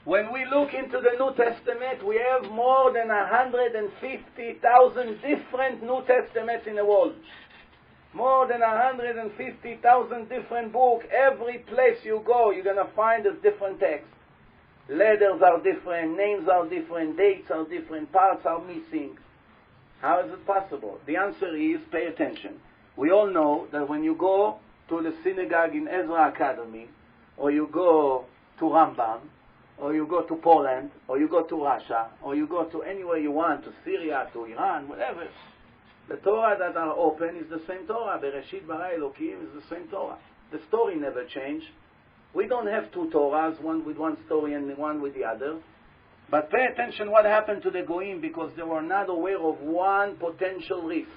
When we look into the New Testament, we have more than 150,000 different New Testaments in the world. More than 150,000 different books. Every place you go, you're going to find a different text. Letters are different, names are different, dates are different, parts are missing. How is it possible? The answer is, pay attention. We all know that when you go to the synagogue in Ezra Academy, or you go to Rambam, or you go to Poland, or you go to Russia, or you go to anywhere you want, to Syria, to Iran, whatever, the Torah that are open is the same Torah. Bereshit bara Elokim is the same Torah. The story never changed. We don't have 2 Torahs, one with one story and one with the other. But pay attention what happened to the Goyim, because they were not aware of one potential risk.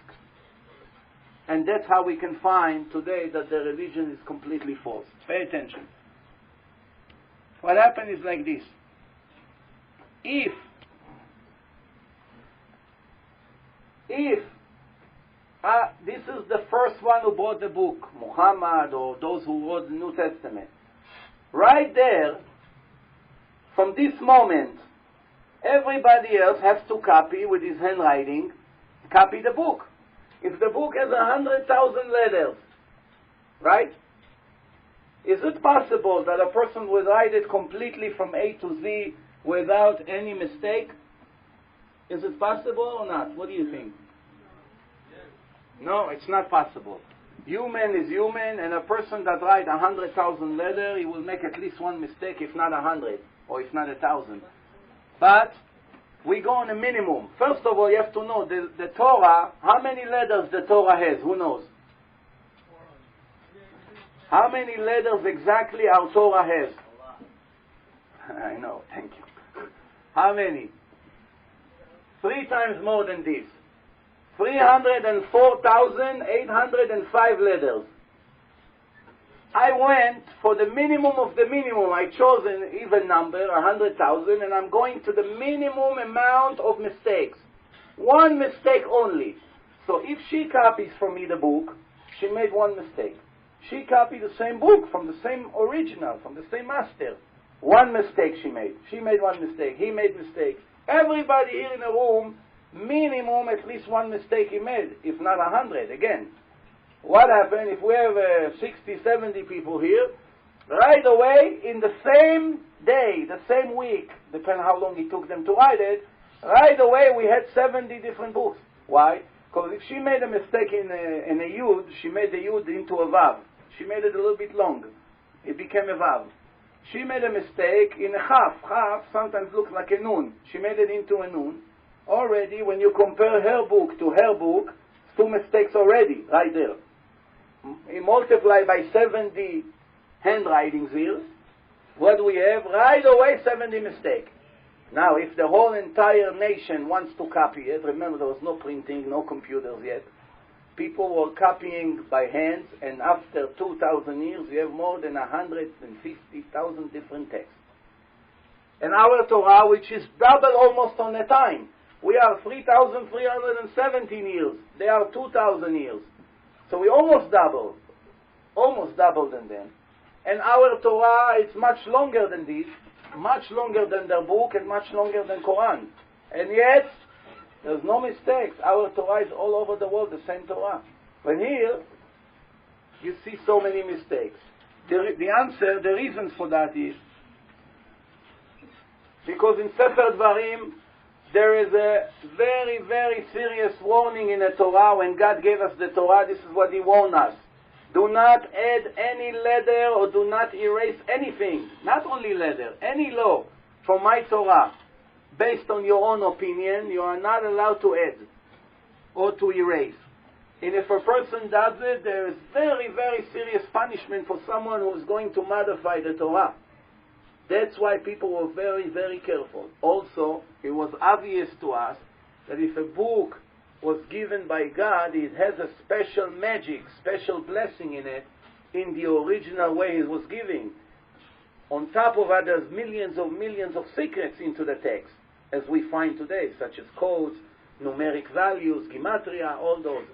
And that's how we can find today that the religion is completely false. Pay attention. What happened is like this. If this is the first one who brought the book, Muhammad, or those who wrote the New Testament, right there, from this moment, everybody else has to copy with his handwriting, copy the book. If the book has 100,000 letters, right? Is it possible that a person will write it completely from A to Z without any mistake? Is it possible or not? What do you think? No, it's not possible. Human is human, and a person that writes 100,000 letters, he will make at least one mistake, if not 100, or if not 1,000. But we go on a minimum. First of all, you have to know the Torah. How many letters the Torah has? Who knows? How many letters exactly our Torah has? I know, thank you. How many? 3 times more than this. 304,805 letters. I went for the minimum of the minimum. I chose an even number, 100,000, and I'm going to the minimum amount of mistakes. One mistake only. So if she copies from me the book, she made one mistake. She copied the same book from the same original, from the same master. One mistake she made. She made one mistake. He made mistake. Everybody here in the room, minimum at least one mistake he made, if not 100. Again, what happened if we have 60, 70 people here? Right away, in the same day, the same week, depending how long it took them to write it, right away we had 70 different books. Why? Because if she made a mistake in a yud, she made the yud into a vav. She made it a little bit long. It became a vav. She made a mistake in a chaf. Chaf sometimes looks like a nun. She made it into a nun. Already, when you compare her book to her book, two mistakes already, right there. You multiply by 70 handwritings here. What do we have? Right away, 70 mistakes. Now, if the whole entire nation wants to copy it, remember there was no printing, no computers yet. People were copying by hands, and after 2,000 years, you have more than 150,000 different texts. And our Torah, which is double almost on the time, we are 3,317 years. They are 2,000 years. So we almost doubled than them. And our Torah is much longer than this, much longer than their book, and much longer than Quran. And yet, there's no mistakes. Our Torah is all over the world, the same Torah. But here, you see so many mistakes. The answer, the reason for that is, because in Sefer Dvarim, there is a very, very serious warning in the Torah. When God gave us the Torah, this is what He warned us. Do not add any letter or do not erase anything. Not only letter, any law from my Torah. Based on your own opinion, you are not allowed to add or to erase. And if a person does it, there is very, very serious punishment for someone who is going to modify the Torah. That's why people were very, very careful. Also, it was obvious to us that if a book was given by God, it has a special magic, special blessing in it, in the original way it was giving. On top of that, there's millions of secrets into the text, as we find today, such as codes, numeric values, gematria, all those.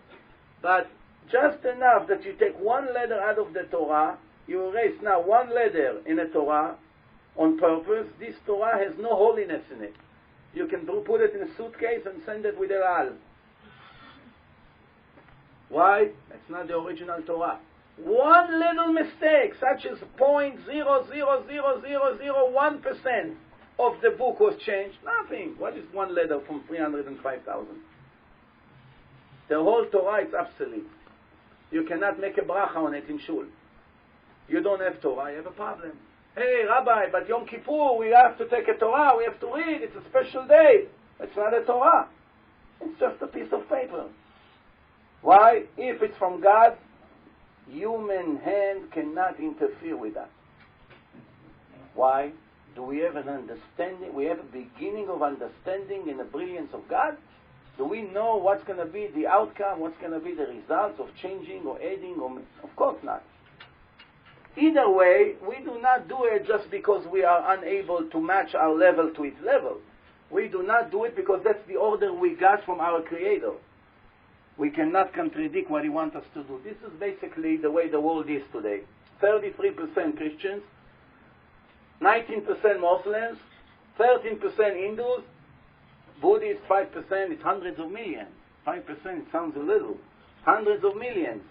But just enough that you take one letter out of the Torah, you erase now one letter in the Torah on purpose. This Torah has no holiness in it. You can put it in a suitcase and send it with a ral. Why? It's not the original Torah. One little mistake, such as 0.00001% of the book was changed. Nothing. What is one letter from 305,000? The whole Torah is obsolete. You cannot make a bracha on it in shul. You don't have Torah, you have a problem. Hey, Rabbi, but Yom Kippur, we have to take a Torah, we have to read, it's a special day. It's not a Torah. It's just a piece of paper. Why? If it's from God, human hand cannot interfere with that. Why? Do we have an understanding? We have a beginning of understanding in the brilliance of God? Do we know what's going to be the outcome, what's going to be the results of changing or adding? Of course not. Either way, we do not do it just because we are unable to match our level to its level. We do not do it because that's the order we got from our Creator. We cannot contradict what He wants us to do. This is basically the way the world is today. 33% Christians, 19% Muslims, 13% Hindus, Buddhists 5%, it's hundreds of millions. 5%, it sounds a little. Hundreds of millions.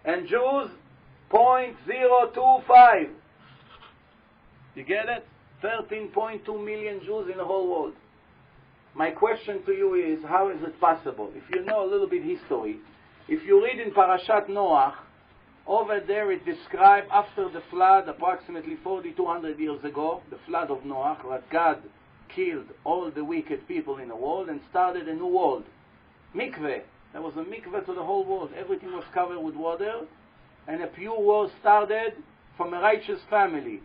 And Jews, 0.025. You get it? 13.2 million Jews in the whole world. My question to you is, how is it possible? If you know a little bit history, if you read in Parashat Noach, over there it describes after the flood, approximately 4,200 years ago, the flood of Noach, that God killed all the wicked people in the world and started a new world. Mikveh. There was a mikveh to the whole world. Everything was covered with water, and a pure world started from a righteous family.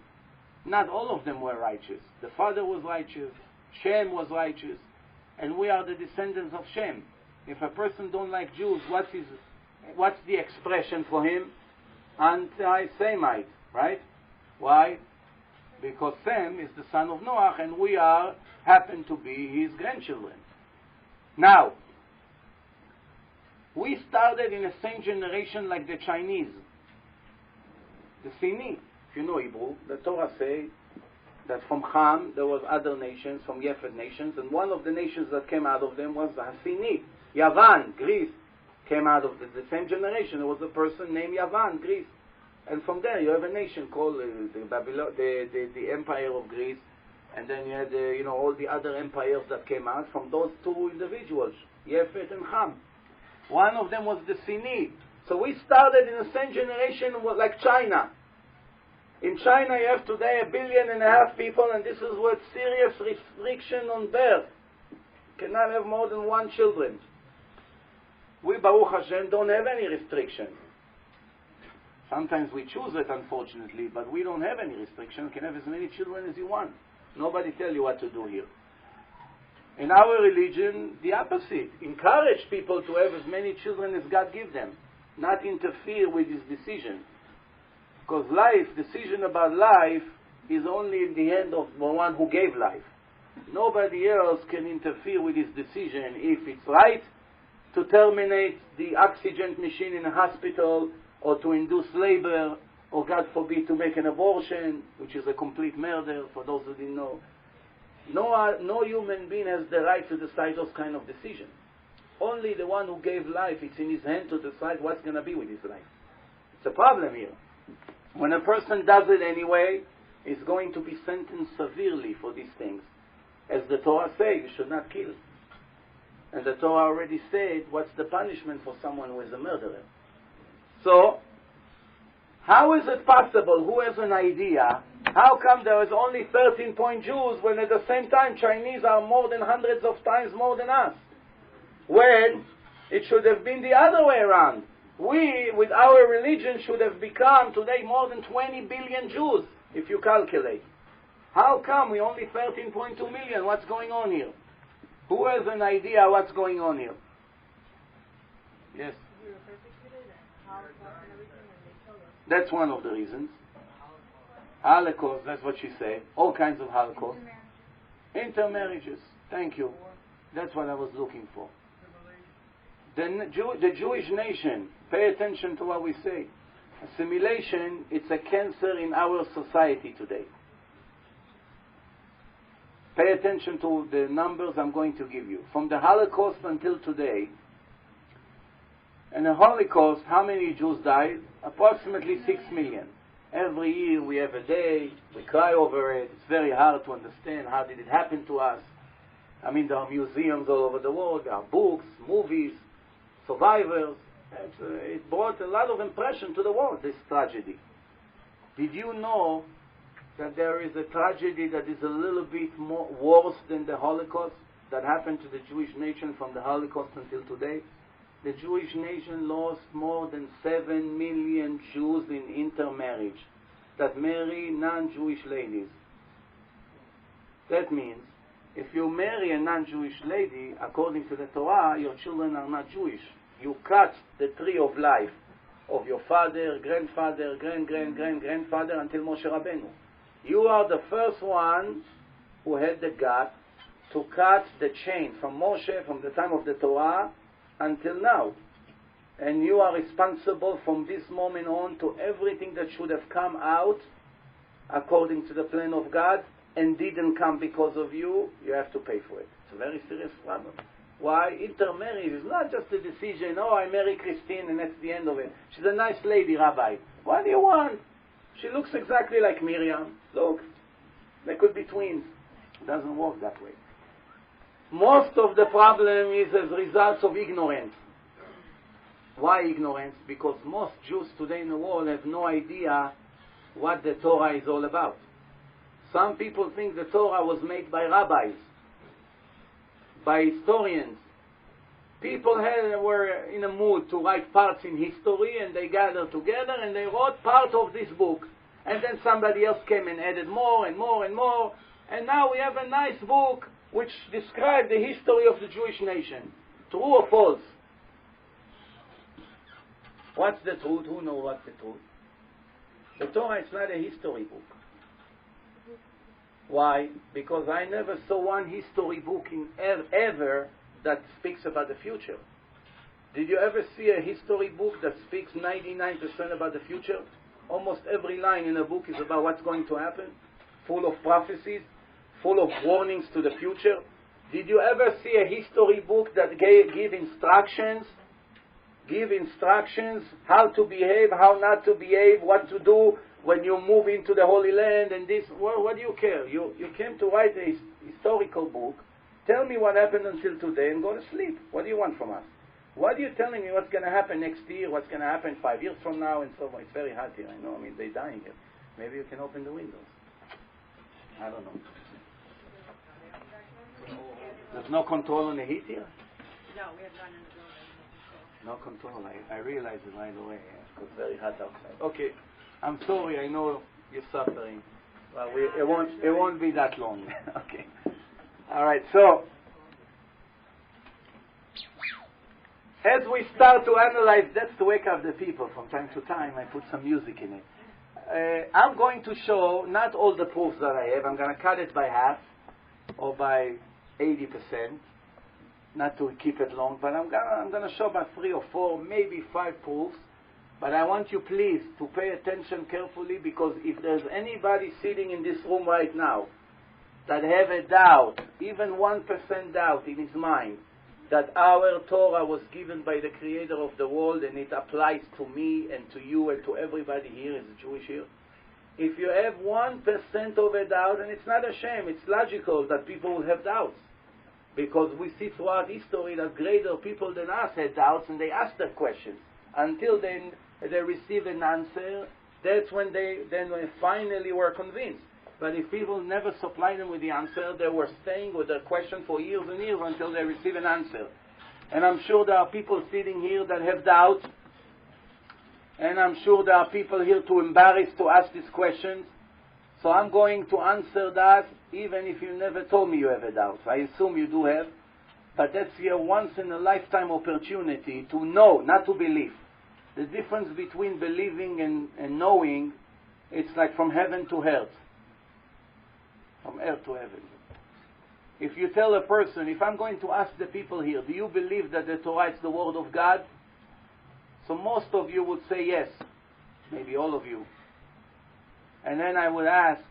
Not all of them were righteous. The father was righteous, Shem was righteous, and we are the descendants of Shem. If a person don't like Jews, what's the expression for him? anti-Semite, right? Why? Because Sem is the son of Noah, and we happen to be his grandchildren. Now, we started in the same generation like the Chinese. The Sini, if you know Hebrew, the Torah say that from Ham there was other nations, from Yefet nations, and one of the nations that came out of them was the Hasini. Yavan, Greece, came out of the same generation. There was a person named Yavan, Greece. And from there you have a nation called the Empire of Greece, and then you had all the other empires that came out from those two individuals, Yefet and Ham. One of them was the Sini. So we started in the same generation like China. In China you have today 1.5 billion people, and this is with serious restriction on birth. You cannot have more than 1 children. We, Baruch Hashem, don't have any restriction. Sometimes we choose it, unfortunately, but we don't have any restriction. You can have as many children as you want. Nobody tell you what to do here. In our religion, the opposite. Encourage people to have as many children as God gives them. Not interfere with his decision. Because decision about life is only in the hand of the one who gave life. Nobody else can interfere with his decision if it's right to terminate the oxygen machine in a hospital, or to induce labor, or God forbid to make an abortion, which is a complete murder, for those who didn't know. No human being has the right to decide those kind of decisions. Only the one who gave life, it's in his hand to decide what's going to be with his life. It's a problem here. When a person does it anyway, he's going to be sentenced severely for these things. As the Torah says, you should not kill. And the Torah already said what's the punishment for someone who is a murderer. So, how is it possible? Who has an idea? How come there is only 13 Jews when at the same time Chinese are more than hundreds of times more than us? When it should have been the other way around. We, with our religion, should have become today more than 20 billion Jews, if you calculate. How come we only 13.2 million? What's going on here? Who has an idea what's going on here? Yes? That's one of the reasons. Holocaust, that's what she said. All kinds of Holocaust. Intermarriages. Thank you. That's what I was looking for. The Jewish nation, pay attention to what we say. Assimilation, it's a cancer in our society today. Pay attention to the numbers I'm going to give you. From the Holocaust until today, in the Holocaust, how many Jews died? Approximately 6 million. Every year we have a day, we cry over it. It's very hard to understand how did it happen to us. I mean, there are museums all over the world, there are books, movies, survivors. It brought a lot of impression to the world, this tragedy. Did you know that there is a tragedy that is a little bit worse than the Holocaust that happened to the Jewish nation from the Holocaust until today? The Jewish nation lost more than 7 million Jews in intermarriage that marry non-Jewish ladies. That means if you marry a non-Jewish lady, according to the Torah, your children are not Jewish. You cut the tree of life of your father, grandfather, grandfather until Moshe Rabbeinu. You are the first one who had the gut to cut the chain from Moshe, from the time of the Torah, until now. And you are responsible from this moment on to everything that should have come out according to the plan of God and didn't come because of you. You have to pay for it. It's a very serious problem. Why? Intermarriage is not just a decision, oh, I marry Christine and that's the end of it. She's a nice lady, Rabbi. What do you want? She looks exactly like Miriam. Look, they could be twins. It doesn't work that way. Most of the problem is as a result of ignorance. Why ignorance? Because most Jews today in the world have no idea what the Torah is all about. Some people think the Torah was made by rabbis, by historians. People were in a mood to write parts in history, and they gathered together and they wrote part of this book. And then somebody else came and added more and more and more. And now we have a nice book which describes the history of the Jewish nation. True or false? What's the truth? Who knows what's the truth? The Torah is not a history book. Why? Because I never saw one history book in ever that speaks about the future. Did you ever see a history book that speaks 99% about the future? Almost every line in a book is about what's going to happen, full of prophecies, full of warnings to the future. Did you ever see a history book that give instructions how to behave, how not to behave, what to do when you move into the Holy Land and this? Well, what do you care? You came to write a historical book. Tell me what happened until today and go to sleep. What do you want from us? Why are you telling me what's going to happen next year, what's going to happen 5 years from now, and so on? It's very hot here, I know. I mean, they're dying here. Maybe you can open the windows. I don't know. There's no control on the heat here? No, we have none in the building. No control. I realized it right away. It's very hot outside. Okay. I'm sorry. I know you're suffering. Well, it won't be that long. Okay. All right. So, as we start to analyze, that's to wake up the people. From time to time, I put some music in it. I'm going to show not all the proofs that I have. I'm going to cut it by half or by 80%, not to keep it long, but I'm going to show about 3 or 4, maybe 5 proofs. But I want you please to pay attention carefully, because if there's anybody sitting in this room right now that have a doubt, even 1% doubt in his mind, that our Torah was given by the Creator of the world and it applies to me and to you and to everybody here as a Jewish here, if you have 1% of a doubt, and it's not a shame, it's logical that people will have doubts, because we see throughout history that greater people than us had doubts and they asked their questions until they received an answer. That's when they finally were convinced. But if people never supplied them with the answer, they were staying with their question for years and years until they receive an answer. And I'm sure there are people sitting here that have doubts, and I'm sure there are people here too embarrassed to ask these questions. So I'm going to answer that, even if you never told me you have a doubt. I assume you do have, but that's your once-in-a-lifetime opportunity to know, not to believe. The difference between believing and knowing, it's like from heaven to earth. From earth to heaven. If you tell a person, if I'm going to ask the people here, do you believe that the Torah is the Word of God? So most of you would say yes. Maybe all of you. And then I would ask,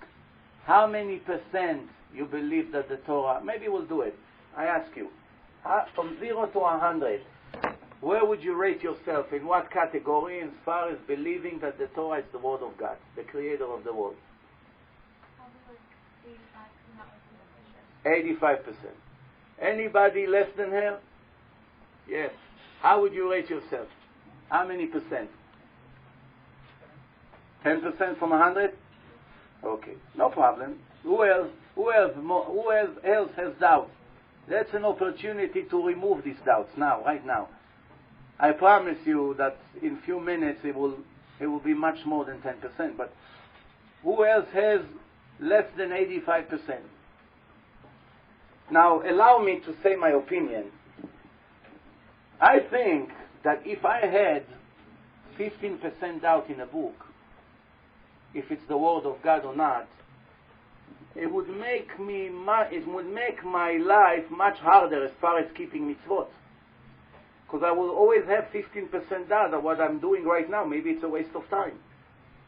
how many percent you believe that the Torah, maybe we'll do it. I ask you, from 0 to 100, where would you rate yourself? In what category as far as believing that the Torah is the Word of God, the Creator of the world? 85%. Anybody less than her? Yes. How would you rate yourself? How many percent? 10% from 100? Okay, no problem. Who else has doubts? That's an opportunity to remove these doubts now, right now. I promise you that in a few minutes it will be much more than 10%. But who else has less than 85%? Now, allow me to say my opinion. I think that if I had 15% doubt in a book, if it's the Word of God or not, it would make my life much harder as far as keeping mitzvot. Because I will always have 15% doubt of what I'm doing right now. Maybe it's a waste of time.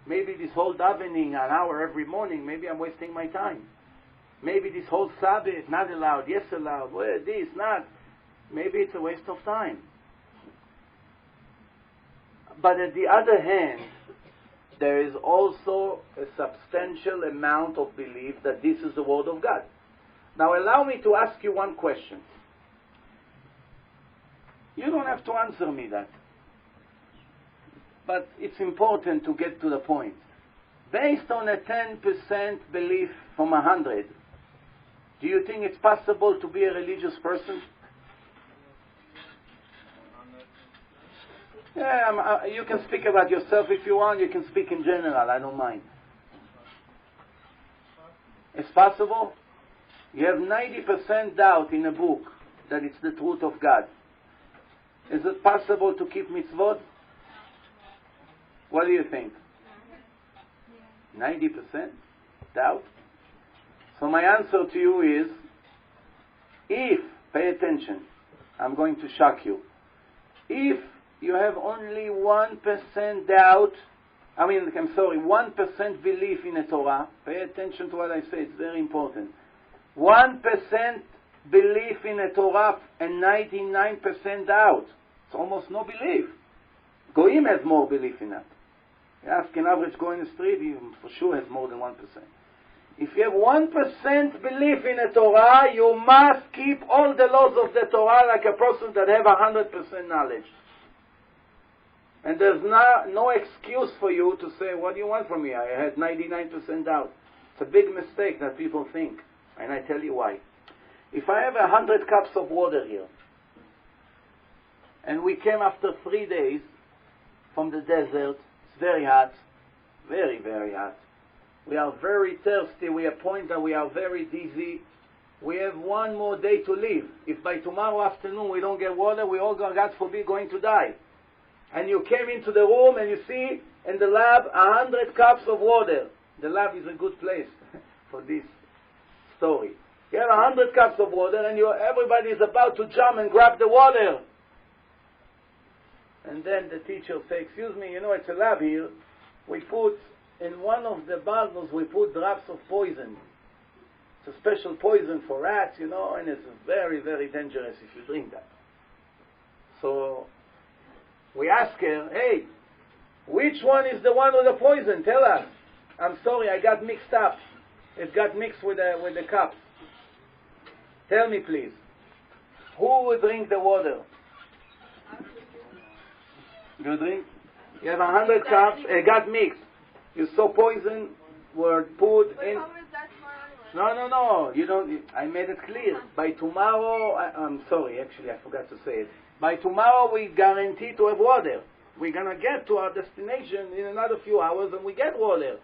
Maybe this whole davening, an hour every morning, maybe I'm wasting my time. Maybe this whole Sabbath, not allowed, yes allowed, well, this, not. Maybe it's a waste of time. But at the other hand, there is also a substantial amount of belief that this is the Word of God. Now allow me to ask you one question. You don't have to answer me that. But it's important to get to the point. Based on a 10% belief from 100, do you think it's possible to be a religious person? Yeah, you can speak about yourself if you want. You can speak in general. I don't mind. It's possible. You have 90% doubt in a book that it's the truth of God. Is it possible to keep mitzvot? What do you think? 90% doubt? So my answer to you is, if, pay attention, I'm going to shock you. If you have only 1% doubt, 1% belief in the Torah, pay attention to what I say, it's very important. 1% belief in the Torah and 99% doubt. It's almost no belief. Goyim has more belief in that. You ask an average Goy in the street, he for sure has more than 1%. If you have 1% belief in the Torah, you must keep all the laws of the Torah like a person that have 100% knowledge. And there's no excuse for you to say, what do you want from me? I had 99% doubt. It's a big mistake that people think. And I tell you why. If I have 100 cups of water here, and we came after 3 days from the desert, it's very hot, very, very hot. We are very thirsty. We are at a point that we are very dizzy. We have one more day to live. If by tomorrow afternoon we don't get water, we all, God forbid, going to die. And you came into the room and you see in the lab 100 cups of water. The lab is a good place for this story. You have 100 cups of water and everybody is about to jump and grab the water. And then the teacher says, excuse me, it's a lab here. We put, in one of the bottles, we put drops of poison. It's a special poison for rats, and it's very, very dangerous if you drink that. So we ask her, hey, which one is the one with the poison? Tell us. I'm sorry, I got mixed up. It got mixed with the cups. Tell me, please. Who will drink the water? You drink? You have 100 cups, it got mixed. You saw poison were put in. How is that smart anyway? No. You don't. I made it clear. By tomorrow, I'm sorry, actually, I forgot to say it. By tomorrow, we guarantee to have water. We're going to get to our destination in another few hours and we get water.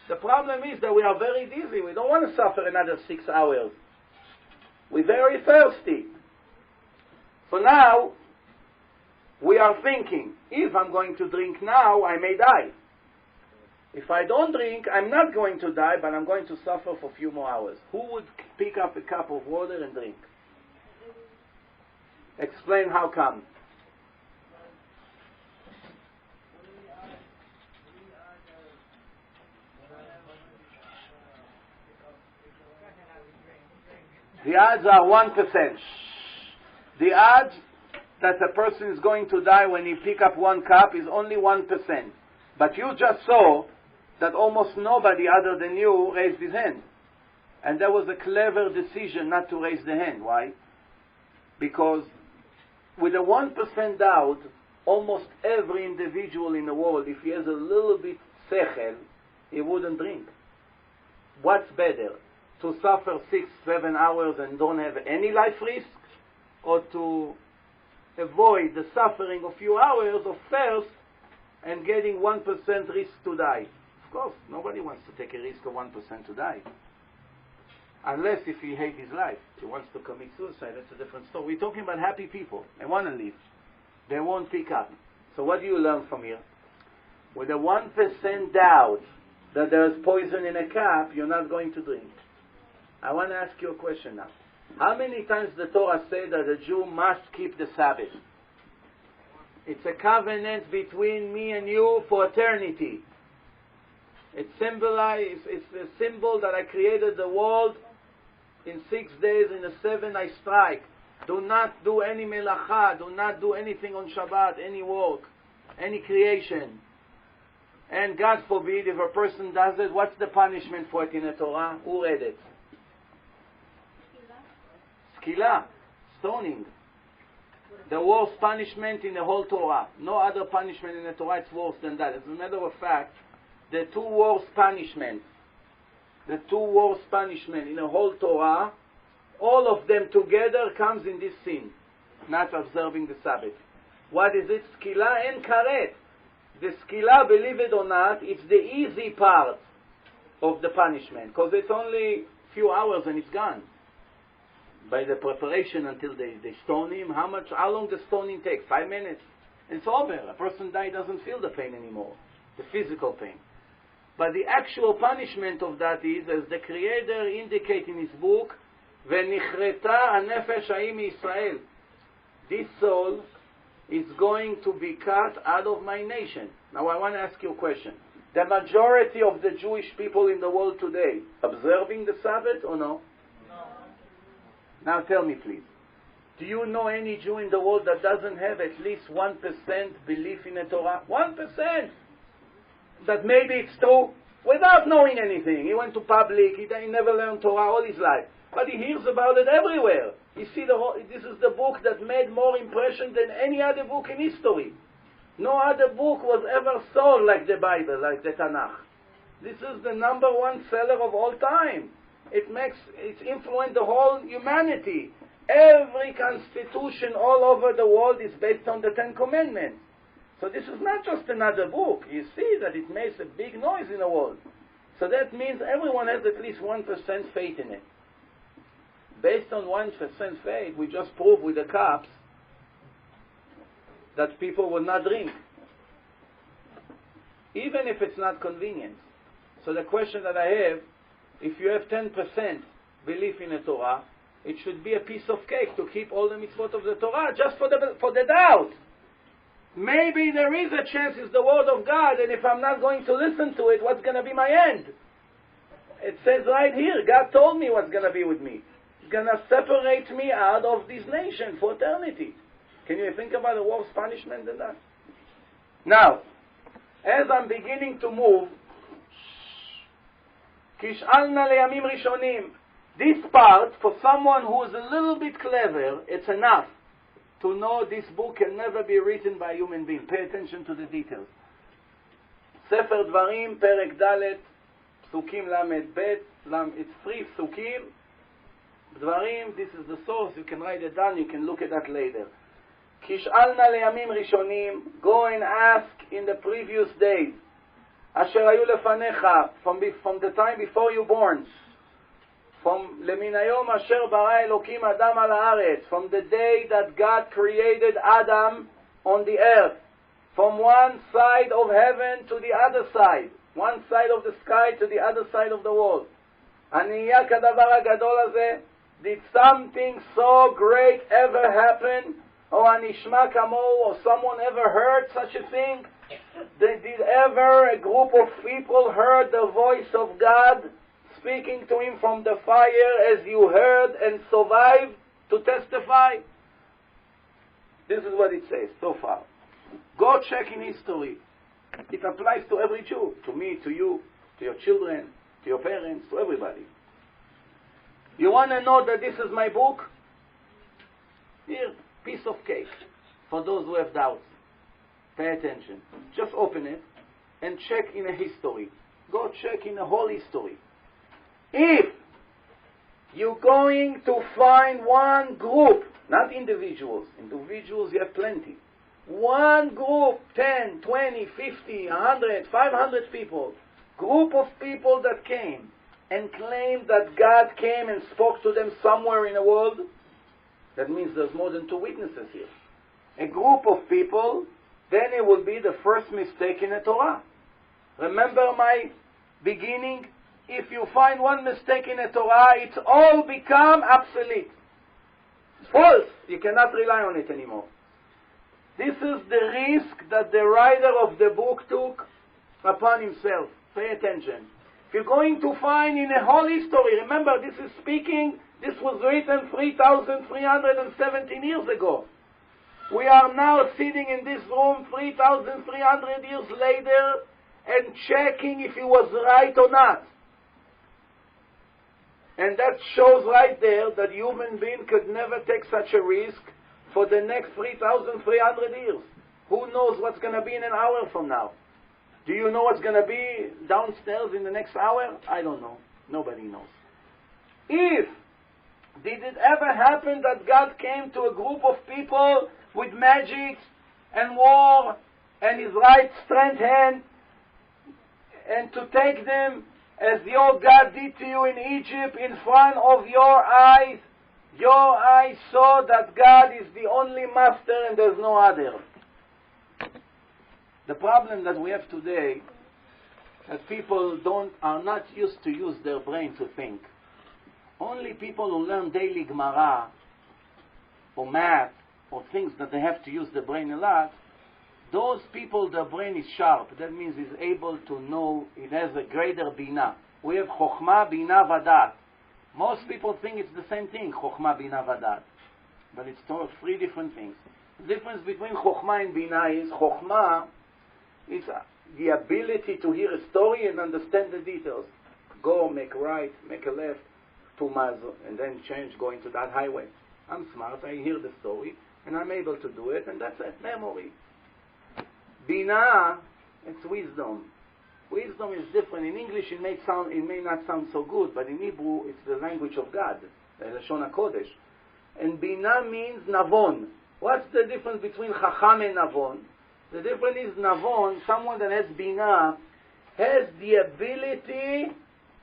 The problem is that we are very dizzy. We don't want to suffer another 6 hours. We're very thirsty. So now, we are thinking, if I'm going to drink now, I may die. If I don't drink, I'm not going to die, but I'm going to suffer for a few more hours. Who would pick up a cup of water and drink? Explain how come. The odds are 1%. The odds that a person is going to die when he pick up one cup is only 1%. But you just saw that almost nobody other than you raised his hand. And that was a clever decision not to raise the hand. Why? Because with a 1% doubt, almost every individual in the world, if he has a little bit sechel, he wouldn't drink. What's better? To suffer 6-7 hours and don't have any life risk, or to avoid the suffering of few hours of thirst and getting 1% risk to die? Of course, nobody wants to take a risk of 1% to die. Unless if he hates his life. He wants to commit suicide, that's a different story. We're talking about happy people. They want to live. They won't pick up. So what do you learn from here? With a 1% doubt that there's poison in a cup, you're not going to drink. I want to ask you a question now. How many times the Torah says that a Jew must keep the Sabbath? It's a covenant between me and you for eternity. It's a symbol that I created the world in 6 days, in the 7 I strike. Do not do any melacha, do not do anything on Shabbat, any work, any creation. And God forbid, if a person does it, what's the punishment for it in the Torah? Who read it? Skila, stoning. The worst punishment in the whole Torah. No other punishment in the Torah is worse than that. As a matter of fact, the two worst punishments in the whole Torah, all of them together comes in this sin, not observing the Sabbath. What is it? Skila and karet. The skila, believe it or not, it's the easy part of the punishment, because it's only a few hours and it's gone. By the preparation until they stone him, how long does stoning take? 5 minutes? And it's over. A person dies, doesn't feel the pain anymore, the physical pain. But the actual punishment of that is, as the Creator indicates in his book, וَنِכْרَתَ הנפש ההיא מישראל. This soul is going to be cut out of my nation. Now I want to ask you a question. The majority of the Jewish people in the world today observing the Sabbath or no? No. Now tell me please. Do you know any Jew in the world that doesn't have at least 1% belief in the Torah? 1%! That maybe it's true without knowing anything. He went to public, he never learned Torah all his life. But he hears about it everywhere. You see, this is the book that made more impression than any other book in history. No other book was ever sold like the Bible, like the Tanakh. This is the number one seller of all time. It's influenced the whole humanity. Every constitution all over the world is based on the Ten Commandments. So this is not just another book. You see that it makes a big noise in the world. So that means everyone has at least 1% faith in it. Based on 1% faith, we just proved with the cups that people will not drink. Even if it's not convenient. So the question that I have, if you have 10% belief in the Torah, it should be a piece of cake to keep all the mitzvot of the Torah, just for the doubt. Maybe there is a chance it's the word of God, and if I'm not going to listen to it, what's going to be my end? It says right here, God told me what's going to be with me. He's going to separate me out of this nation for eternity. Can you think about a worse punishment than that? Now, as I'm beginning to move, Kish'alna leyamim rishonim. This part, for someone who is a little bit clever, it's enough to know this book can never be written by a human being. Pay attention to the details. Sefer Dvarim, Perek Dalet, Psukim Lamed Bet, it's 3 Psukim. Dvarim, this is the source, you can write it down, you can look at that later. Kish'alna leyamim rishonim, go and ask in the previous days, Asher hayu lefanecha, from the time before you born, from lemin hayom asher bara Elokim Adam al haaretz, from the day that God created Adam on the earth, from one side of heaven to the other side, one side of the sky to the other side of the world. Aniya kadavar hagadol hazeh, did something so great ever happen? Or anishma kamo, or someone ever heard such a thing? Did ever a group of people heard the voice of God speaking to him from the fire as you heard and survived to testify? This is what it says so far. Go check in history. It applies to every Jew, to me, to you, to your children, to your parents, to everybody. You want to know that this is my book? Here, piece of cake for those who have doubts. Pay attention. Just open it and check in a history. Go check in a whole history. If you're going to find one group, not individuals. Individuals you have plenty. One group, 10, 20, 50, 100, 500 people. Group of people that came and claimed that God came and spoke to them somewhere in the world. That means there's more than 2 witnesses here. A group of people, then it will be the first mistake in the Torah. Remember my beginning? If you find one mistake in the Torah, it's all become obsolete. It's false. You cannot rely on it anymore. This is the risk that the writer of the book took upon himself. Pay attention. If you're going to find in a whole history, remember this is speaking, this was written 3,317 years ago. We are now sitting in this room 3,300 years later and checking if it was right or not. And that shows right there that human being could never take such a risk for the next 3,300 years. Who knows what's going to be in an hour from now? Do you know what's going to be downstairs in the next hour? I don't know. Nobody knows. Did it ever happen that God came to a group of people with magic and war and his right strength hand and to take them as your God did to you in Egypt in front of your eyes? Your eyes saw that God is the only master and there's no other. The problem that we have today that people are not used to use their brain to think. Only people who learn daily Gemara or math or things that they have to use the brain a lot, those people, their brain is sharp. That means is able to know, it has a greater bina. We have Chokhmah, Bina, Vadat. Most people think it's the same thing, Chokhmah, Bina, Vadat. But it's three different things. The difference between Chokhmah and Bina is Chokhmah is the ability to hear a story and understand the details. Go, make a right, make a left, 2 miles, and then change, go into that highway. I'm smart, I hear the story, and I'm able to do it, and that's it, memory. Bina, it's wisdom. Wisdom is different. In English it may not sound so good, but in Hebrew it's the language of God, the Lashon HaKodesh. And Bina means Navon. What's the difference between Chacham and Navon? The difference is Navon, someone that has Bina, has the ability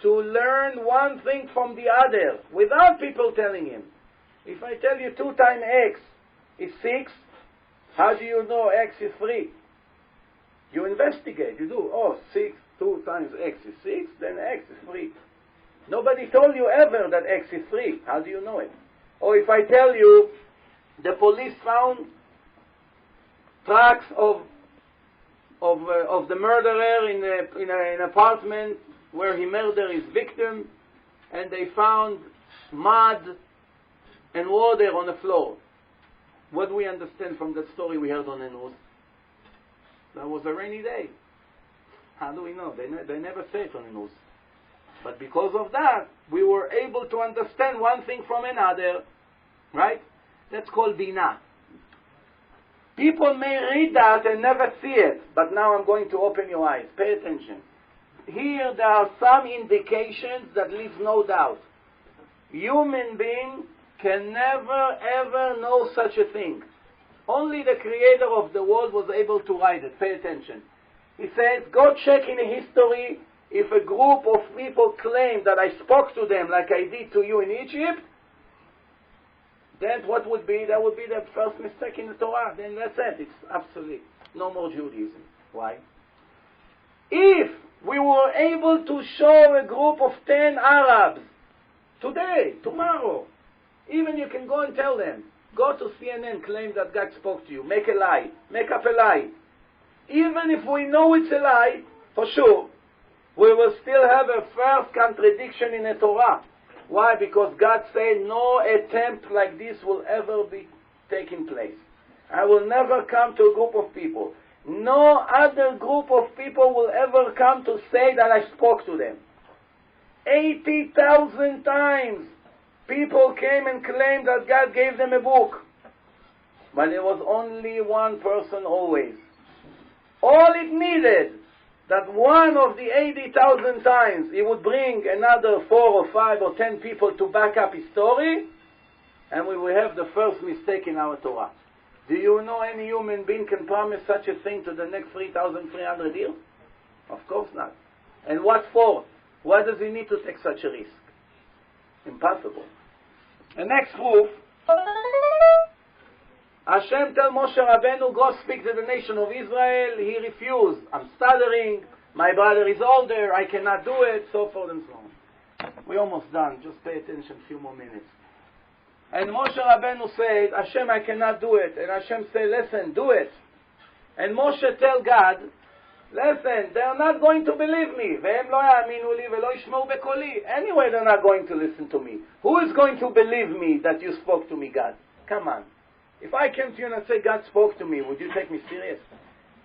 to learn one thing from the other without people telling him. If I tell you 2 times X is 6, how do you know X is 3? You investigate, you do, 6, 2 times X is 6, then X is 3. Nobody told you ever that X is 3. How do you know it? Or if I tell you, the police found tracks of the murderer in an apartment where he murdered his victim, and they found mud and water on the floor. What do we understand from that story we heard on the news? That was a rainy day. How do we know? They never say it on the news. But because of that, we were able to understand one thing from another. Right? That's called Bina. People may read that and never see it, but now I'm going to open your eyes. Pay attention. Here there are some indications that leaves no doubt. Human being can never ever know such a thing. Only the creator of the world was able to write it. Pay attention. He says, go check in history if a group of people claim that I spoke to them like I did to you in Egypt. Then what would be? That would be the first mistake in the Torah. Then that's it. It's obsolete. No more Judaism. Why? If we were able to show a group of 10 Arabs today, tomorrow, even you can go and tell them, go to CNN, claim that God spoke to you, make a lie, make up a lie. Even if we know it's a lie, for sure, we will still have a first contradiction in the Torah. Why? Because God said no attempt like this will ever be taking place. I will never come to a group of people. No other group of people will ever come to say that I spoke to them. 80,000 times people came and claimed that God gave them a book. But there was only one person always. All it needed, that one of the 80,000 times he would bring another 4 or 5 or 10 people to back up his story, and we will have the first mistake in our Torah. Do you know any human being can promise such a thing to the next 3,300 years? Of course not. And what for? Why does he need to take such a risk? Impossible. The next proof, Hashem tell Moshe Rabbeinu, go speak to the nation of Israel. He refused. I'm stuttering. My brother is older. I cannot do it. So forth and so on. We're almost done. Just pay attention a few more minutes. And Moshe Rabbeinu said, Hashem, I cannot do it. And Hashem said, listen, do it. And Moshe tell God, listen, they're not going to believe me. Anyway, they're not going to listen to me. Who is going to believe me that you spoke to me, God? Come on. If I came to you and say God spoke to me, would you take me serious?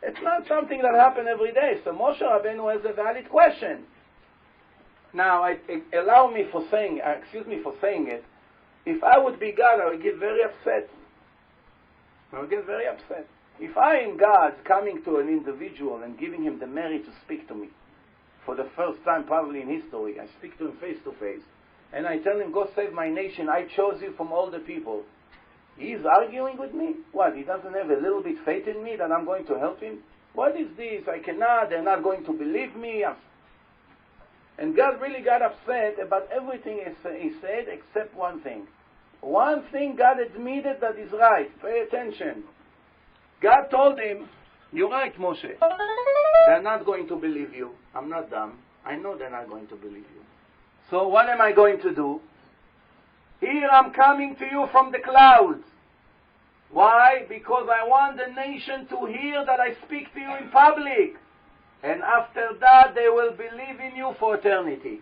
It's not something that happens every day. So Moshe Rabbeinu has a valid question. Now, allow me for saying, excuse me for saying it. If I would be God, I would get very upset. I would get very upset. If I am God coming to an individual and giving him the merit to speak to me, for the first time probably in history, I speak to him face to face, and I tell him, go save my nation, I chose you from all the people. He's arguing with me? What, he doesn't have a little bit faith in me that I'm going to help him? What is this? I cannot, they're not going to believe me. And God really got upset about everything he said except one thing. One thing God admitted that is right. Pay attention. God told him, you're right, Moshe. They're not going to believe you. I'm not dumb. I know they're not going to believe you. So what am I going to do? Here I'm coming to you from the clouds. Why? Because I want the nation to hear that I speak to you in public. And after that, they will believe in you for eternity.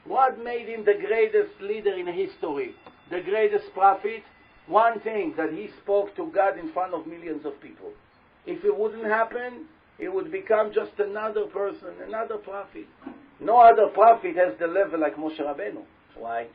What made him the greatest leader in history? The greatest prophet? One thing, that he spoke to God in front of millions of people. If it wouldn't happen, he would become just another person, another prophet. No other prophet has the level like Moshe Rabbeinu. Why?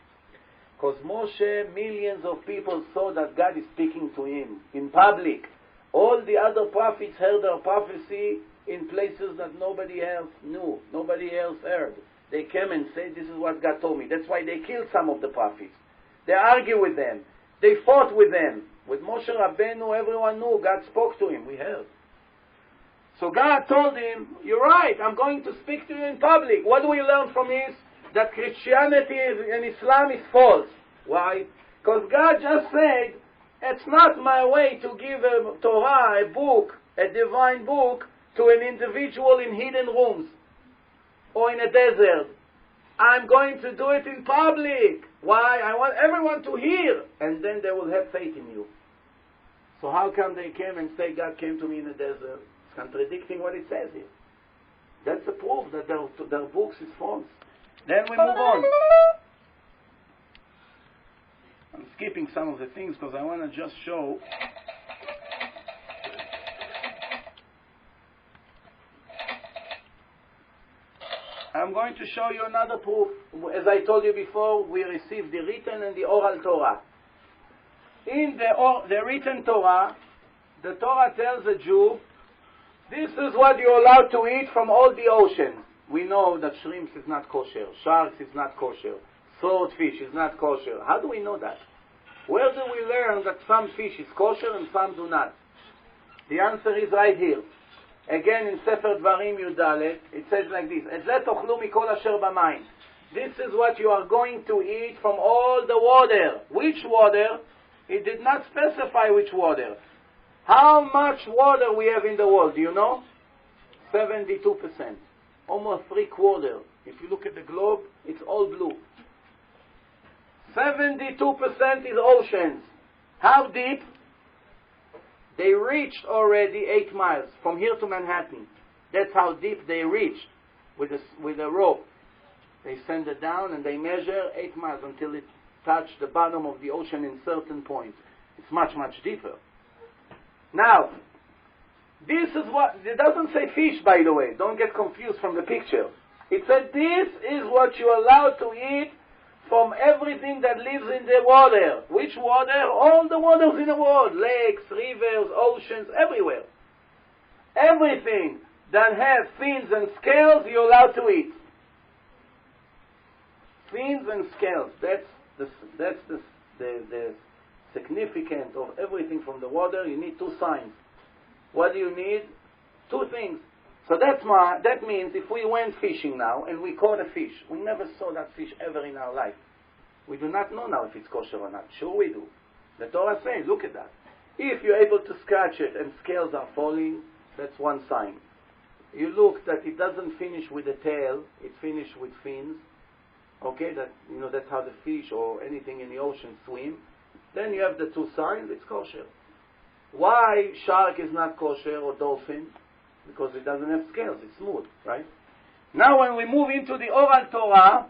Because Moshe, millions of people saw that God is speaking to him in public. All the other prophets heard their prophecy in places that nobody else knew, nobody else heard. They came and said, this is what God told me. That's why they killed some of the prophets. They argued with them. They fought with them. With Moshe Rabbeinu, everyone knew God spoke to him. We heard. So God told him, you're right, I'm going to speak to you in public. What do we learn from this? That Christianity and Islam is false. Why? Because God just said, it's not my way to give a Torah, a book, a divine book, to an individual in hidden rooms or in a desert. I'm going to do it in public. Why? I want everyone to hear, and then they will have faith in you. So how come they came and say God came to me in the desert? It's contradicting what it says here. That's the proof that their books is false. Then we move on. I'm skipping some of the things because I want to just show. I'm going to show you another proof. As I told you before, we received the written and the oral Torah. In the written Torah, the Torah tells a Jew, this is what you're allowed to eat from all the oceans. We know that shrimps is not kosher, sharks is not kosher, swordfish is not kosher. How do we know that? Where do we learn that some fish is kosher and some do not? The answer is right here. Again in Sefer Dvarim Yudalet, it says like this, Et ze tochlu mikol asher b'mayim. This is what you are going to eat from all the water. Which water? It did not specify which water. How much water we have in the world, do you know? 72%. Almost 3/4. If you look at the globe, it's all blue. 72% is oceans. How deep? They reached already 8 miles from here to Manhattan. That's how deep they reached with a rope. They send it down and they measure 8 miles until it touched the bottom of the ocean in certain points. It's much, much deeper. Now, this is what, it doesn't say fish, by the way. Don't get confused from the picture. It said this is what you're allowed to eat from everything that lives in the water. Which water? All the waters in the world. Lakes, rivers, oceans, everywhere. Everything that has fins and scales, you're allowed to eat. Fins and scales. That's the significance of everything from the water. You need 2 signs. What do you need? 2 things. So that means if we went fishing now and we caught a fish, we never saw that fish ever in our life. We do not know now if it's kosher or not. Sure we do. The Torah says, look at that. If you're able to scratch it and scales are falling, that's 1 sign. You look that it doesn't finish with a tail, it finished with fins. Okay, that's how the fish or anything in the ocean swim. Then you have the 2 signs, it's kosher. Why shark is not kosher or dolphin? Because it doesn't have scales, it's smooth, right? Now when we move into the oral Torah,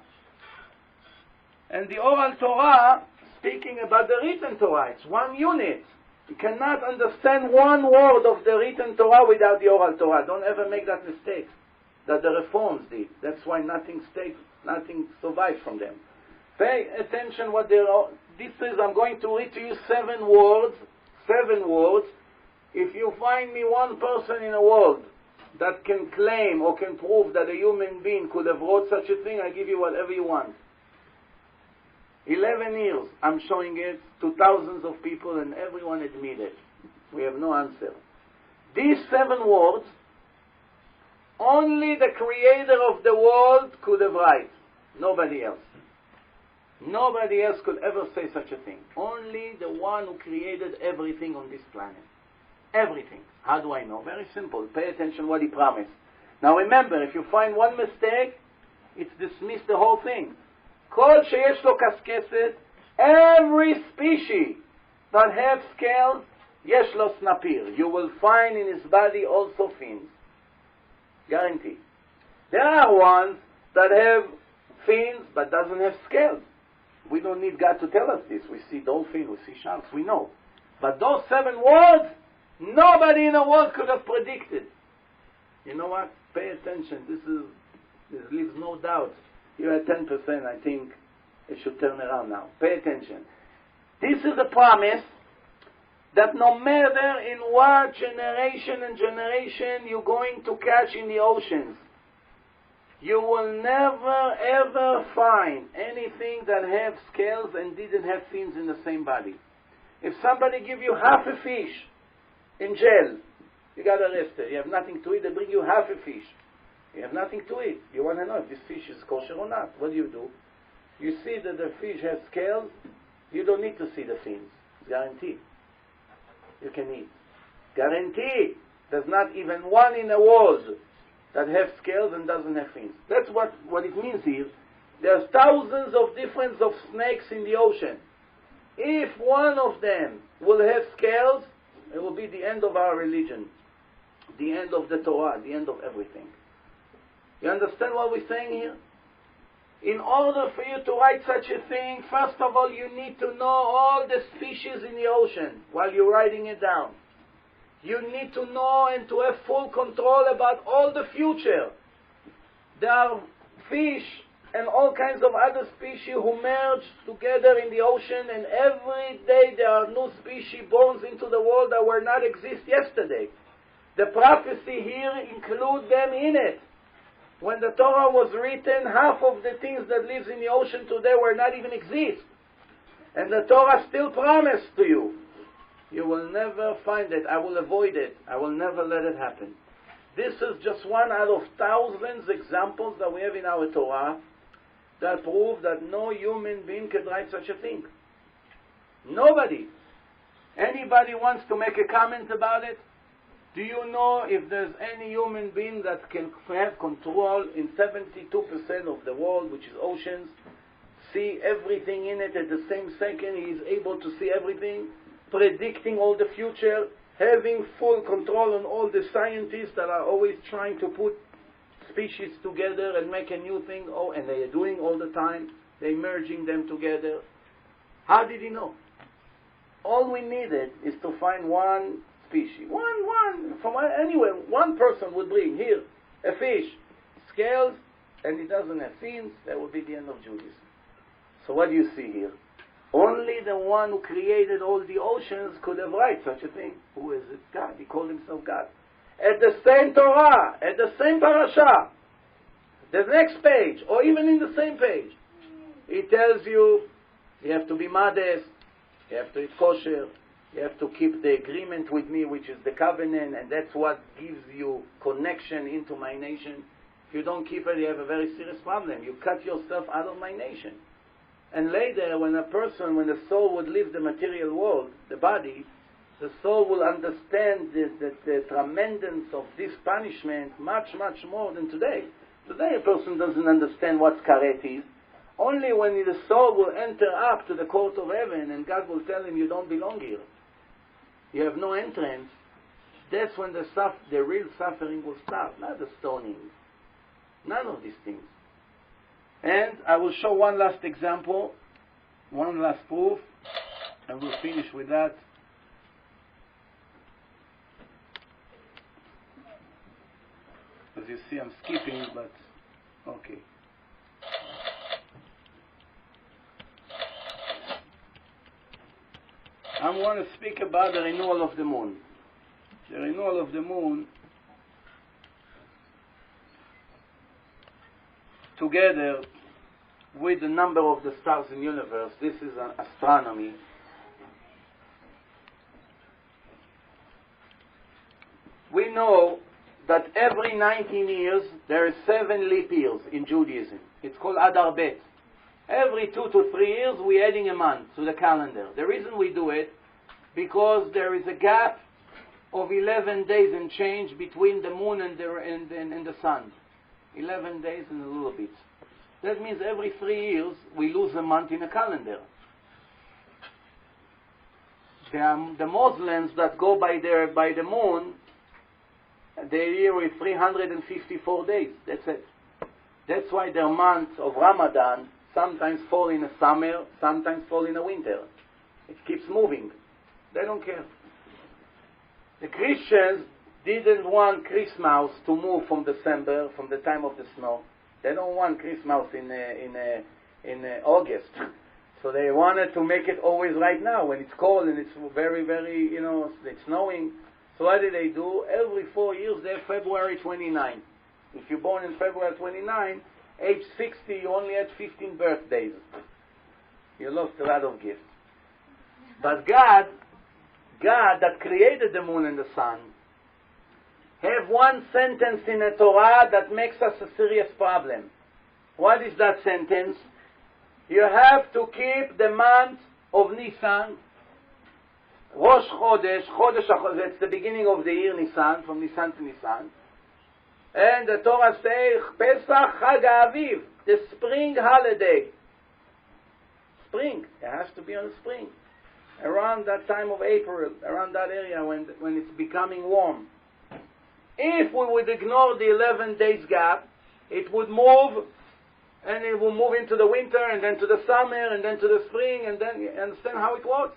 and the oral Torah, speaking about the written Torah, it's 1 unit. You cannot understand 1 word of the written Torah without the oral Torah. Don't ever make that mistake that the Reforms did. That's why nothing survived from them. Pay attention what they're... This is, I'm going to read to you 7 words. 7 words. If you find me 1 person in the world that can claim or can prove that a human being could have wrote such a thing, I give you whatever you want. 11 years I'm showing it to thousands of people and everyone admitted. We have no answer. These 7 words, only the creator of the world could have write. Nobody else. Nobody else could ever say such a thing. Only the one who created everything on this planet. Everything. How do I know? Very simple. Pay attention what he promised. Now remember, if you find one mistake, it's dismissed the whole thing. כל שיש לו קשקשת, every species that have scales, יש לו snapir. You will find in his body also fins. Guarantee. There are ones that have fins but doesn't have scales. We don't need God to tell us this. We see dolphins, we see sharks, we know. But those 7 words, nobody in the world could have predicted. You know what? Pay attention. This leaves no doubt. You're at 10%, I think it should turn around now. Pay attention. This is a promise that no matter in what generation and generation you're going to catch in the oceans, you will never ever find anything that have scales and didn't have fins in the same body. If somebody give you half a fish in jail, you got arrested, you have nothing to eat, they bring you half a fish. You have nothing to eat. You want to know if this fish is kosher or not. What do? You see that the fish has scales, you don't need to see the fins. It's guaranteed. You can eat. Guaranteed. There's not even one in the world that has scales and doesn't have fins. That's what it means here. There's thousands of different of snakes in the ocean. If one of them will have scales, it will be the end of our religion, the end of the Torah, the end of everything. You understand what we're saying here? In order for you to write such a thing, first of all, you need to know all the species in the ocean while you're writing it down. You need to know and to have full control about all the future. There are fish and all kinds of other species who merge together in the ocean, and every day there are new species born into the world that were not exist yesterday. The prophecy here includes them in it. When the Torah was written, half of the things that lives in the ocean today were not even exist. And the Torah still promised to you, you will never find it. I will avoid it. I will never let it happen. This is just one out of thousands examples that we have in our Torah that prove that no human being can write such a thing. Nobody. Anybody wants to make a comment about it? Do you know if there's any human being that can have control in 72% of the world, which is oceans, see everything in it at the same second? He is able to see everything, predicting all the future, having full control on all the scientists that are always trying to put species together and make a new thing, and they are doing all the time. They're merging them together. How did he know? All we needed is to find one species. From anywhere, one person would bring here a fish, scales, and it doesn't have fins. That would be the end of Judaism. So what do you see here? Only the one who created all the oceans could have write such a thing. Who is it? God. He called himself God. At the same Torah, at the same parasha, the next page, or even in the same page, he tells you have to be modest, you have to eat kosher, you have to keep the agreement with me, which is the covenant, and that's what gives you connection into my nation. If you don't keep it, you have a very serious problem. You cut yourself out of my nation. And later, when the soul would leave the material world, the body, the soul will understand the tremendous of this punishment much, much more than today. Today a person doesn't understand what karet is. Only when the soul will enter up to the court of heaven and God will tell him, you don't belong here. You have no entrance. That's when the real suffering will start, not the stoning. None of these things. And I will show one last example, one last proof, and we'll finish with that. As you see, I'm skipping, but okay. I want to speak about the renewal of the moon. The renewal of the moon, together with the number of the stars in the universe, this is astronomy. We know that every 19 years there are 7 leap years in Judaism. It's called Adar Bet. Every 2 to 3 years we're adding a month to the calendar. The reason we do it, because there is a gap of 11 days and change between the moon and the sun. 11 days and a little bit. That means every 3 years we lose a month in a calendar. The Muslims that go by the moon, their year is 354 days. That's it. That's why their month of Ramadan sometimes fall in the summer, sometimes fall in the winter. It keeps moving. They don't care. The Christians didn't want Christmas to move from December, from the time of the snow. They don't want Christmas in August. So they wanted to make it always right now when it's cold and it's very, very, it's snowing. So what did they do? Every 4 years they have February 29. If you're born in February 29, age 60, you only had 15 birthdays. You lost a lot of gifts. But God that created the moon and the sun, have one sentence in the Torah that makes us a serious problem. What is that sentence? You have to keep the month of Nisan, Rosh Chodesh, that's the beginning of the year Nisan, from Nisan to Nisan. And the Torah says, Pesach Chag Aviv, the spring holiday. Spring, it has to be on the spring. Around that time of April, around that area when it's becoming warm. If we would ignore the 11 days gap, it would move, and it will move into the winter, and then to the summer, and then to the spring, and then you understand how it works?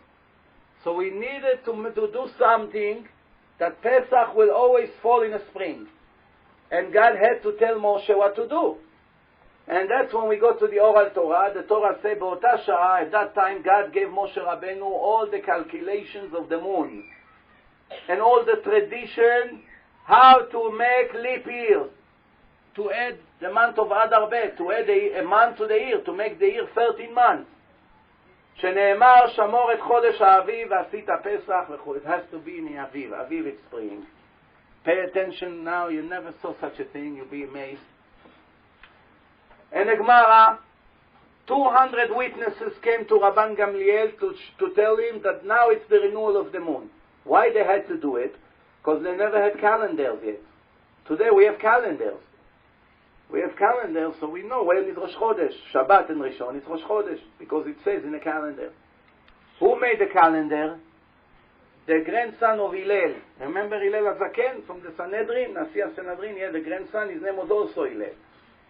So we needed to do something that Pesach will always fall in the spring. And God had to tell Moshe what to do. And that's when we go to the Oral Torah. The Torah says, Be'ota Sha'ah, at that time God gave Moshe Rabbeinu all the calculations of the moon. And all the tradition, how to make leap years. To add the month of Adar Bet, to add a month to the year, to make the year 13 months. שנאמר, שמור את חודש האביב ועשית פסח וכו'. It has to be in the Aviv. Aviv is spring. Pay attention now, you never saw such a thing, you'll be amazed. And the Gemara, 200 witnesses came to Rabban Gamliel to tell him that now it's the renewal of the moon. Why they had to do it? Because they never had calendars yet. Today we have calendars. We have calendars, so we know when is Rosh Chodesh. Shabbat and Rishon, it's Rosh Chodesh, because it says in the calendar. Who made the calendar? The grandson of Hillel. Remember Hillel HaZaken from the Sanhedrin? Nasi HaSanhedrin, he had a grandson, his name was also Hillel.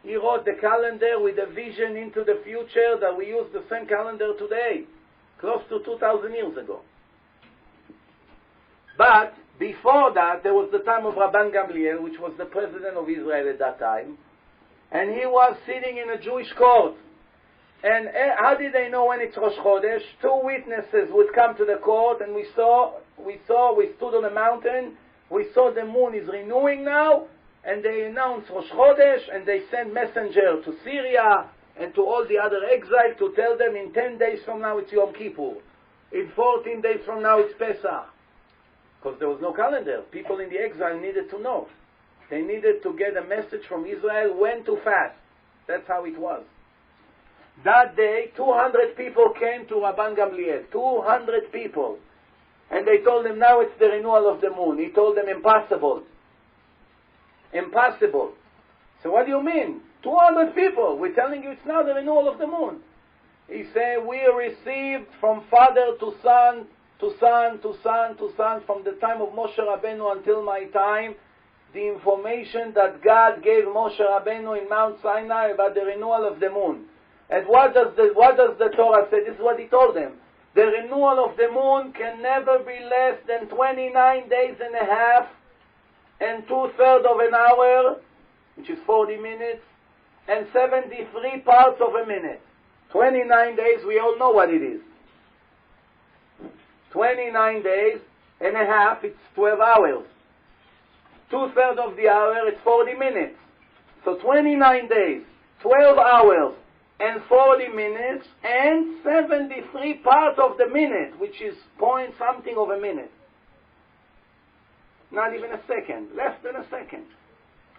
He wrote the calendar with a vision into the future that we use the same calendar today, close to 2,000 years ago. But before that, there was the time of Rabban Gamliel, which was the president of Israel at that time, and he was sitting in a Jewish court. And how did they know when it's Rosh Chodesh? 2 witnesses would come to the court, and we stood on a mountain, we saw the moon is renewing now, and they announced Rosh Chodesh, and they sent messenger to Syria and to all the other exiles to tell them in 10 days from now it's Yom Kippur. In 14 days from now it's Pesach. Because there was no calendar. People in the exile needed to know. They needed to get a message from Israel when to fast. That's how it was. That day, 200 people came to Rabban Gamliel. 200 people. And they told him, now it's the renewal of the moon. He told them, impossible. Impossible. So what do you mean? 200 people. We're telling you it's now the renewal of the moon. He said, we received from father to son, to son, to son, to son, from the time of Moshe Rabbeinu until my time, the information that God gave Moshe Rabbeinu in Mount Sinai about the renewal of the moon. And what does the Torah say? This is what he told them. The renewal of the moon can never be less than 29 days and a half and 2/3 of an hour, which is 40 minutes, and 73 parts of a minute. 29 days, we all know what it is. 29 days and a half, it's 12 hours. 2/3 of the hour, it's 40 minutes. So 29 days, 12 hours, and 40 minutes, and 73 parts of the minute, which is point something of a minute. Not even a second, less than a second.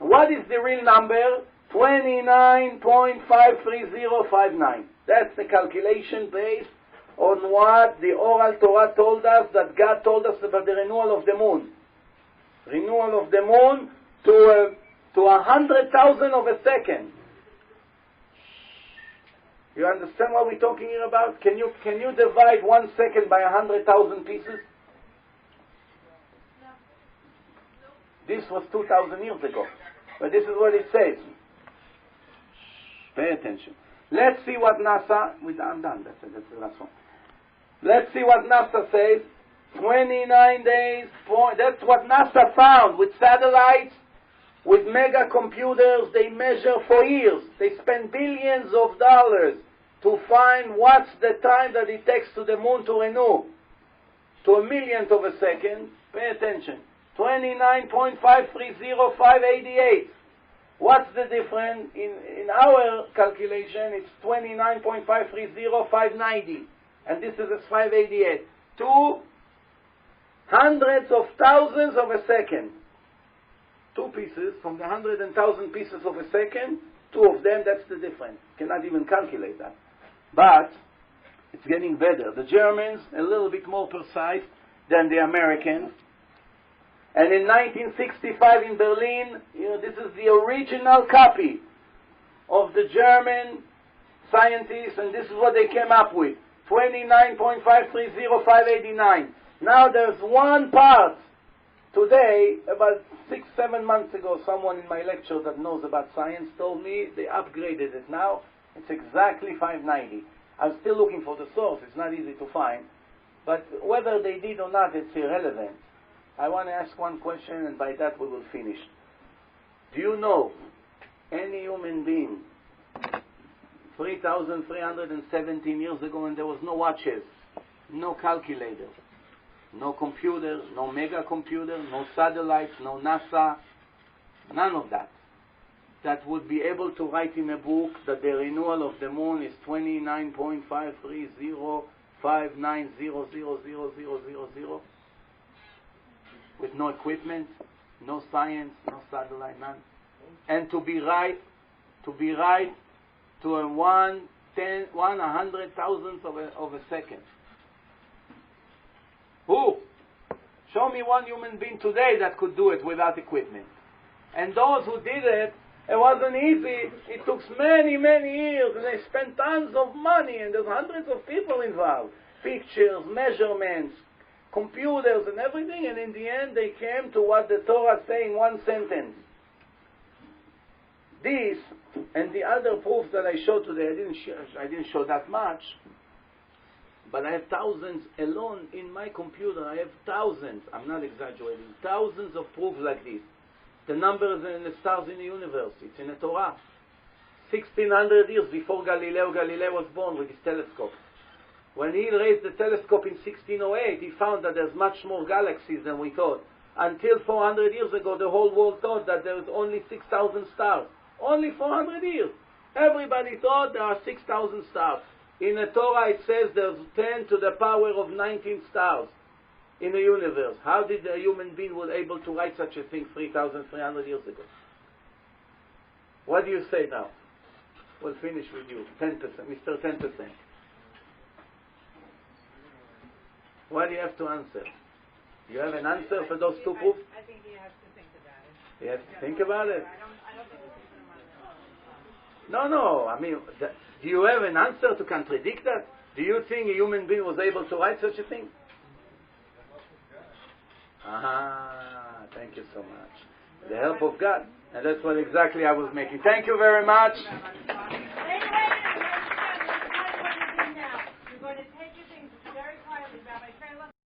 What is the real number? 29.53059. That's the calculation based on what the Oral Torah told us, that God told us about the renewal of the moon. Renewal of the moon to 100,000 of a second. You understand what we're talking here about? Can you divide 1 second by 100,000 pieces? This was 2,000 years ago. But this is what it says. Pay attention. Let's see what NASA... I'm done. That's the last one. Let's see what NASA says. 29 days. That's what NASA found with satellites, with mega computers. They measure for years. They spend billions of dollars to find what's the time that it takes to the moon to renew. To a millionth of a second. Pay attention. 29.530588. What's the difference? In our calculation, it's 29.530590. And this is a 588. 2 hundreds of thousands of a second. 2 pieces from the 100,000 pieces of a second. 2 of them, that's the difference. Cannot even calculate that. But it's getting better. The Germans, a little bit more precise than the Americans. And in 1965 in Berlin, this is the original copy of the German scientists, and this is what they came up with. 29.530589. Now there's one part. Today, about 6-7 months ago, someone in my lecture that knows about science told me they upgraded it now. It's exactly 590. I'm still looking for the source. It's not easy to find. But whether they did or not, it's irrelevant. I want to ask one question, and by that we will finish. Do you know any human being 3,317 years ago when there was no watches, no calculators, no computers, no mega computer, no satellites, no NASA, none of that, that would be able to write in a book that the renewal of the moon is 29.53059000000? With no equipment, no science, no satellite, none. And to be right to a 1/100,000th of a second. Who? Show me one human being today that could do it without equipment. And those who did it, it wasn't easy. It took many, many years, and they spent tons of money, and there's hundreds of people involved. Pictures, measurements, computers and everything, and in the end they came to what the Torah say in one sentence. This and the other proofs that I showed today, I didn't show that much, but I have thousands alone in my computer. I have thousands, I'm not exaggerating, thousands of proofs like this. The numbers and the stars in the universe, it's in the Torah. 1600 years before Galileo was born with his telescope. When he raised the telescope in 1608, he found that there's much more galaxies than we thought. Until 400 years ago, the whole world thought that there was only 6,000 stars. Only 400 years. Everybody thought there are 6,000 stars. In the Torah it says there's 10 to the power of 19 stars in the universe. How did a human being was able to write such a thing 3,300 years ago? What do you say now? We'll finish with you. 10%. Mr. 10%. What do you have to answer? You have an answer for those two proofs? I think he has to think about it. He has to think about it? I don't think we can put him on the No. I mean, do you have an answer to contradict that? Do you think a human being was able to write such a thing? Thank you so much. The help of God. And that's what exactly I was making. Thank you very much.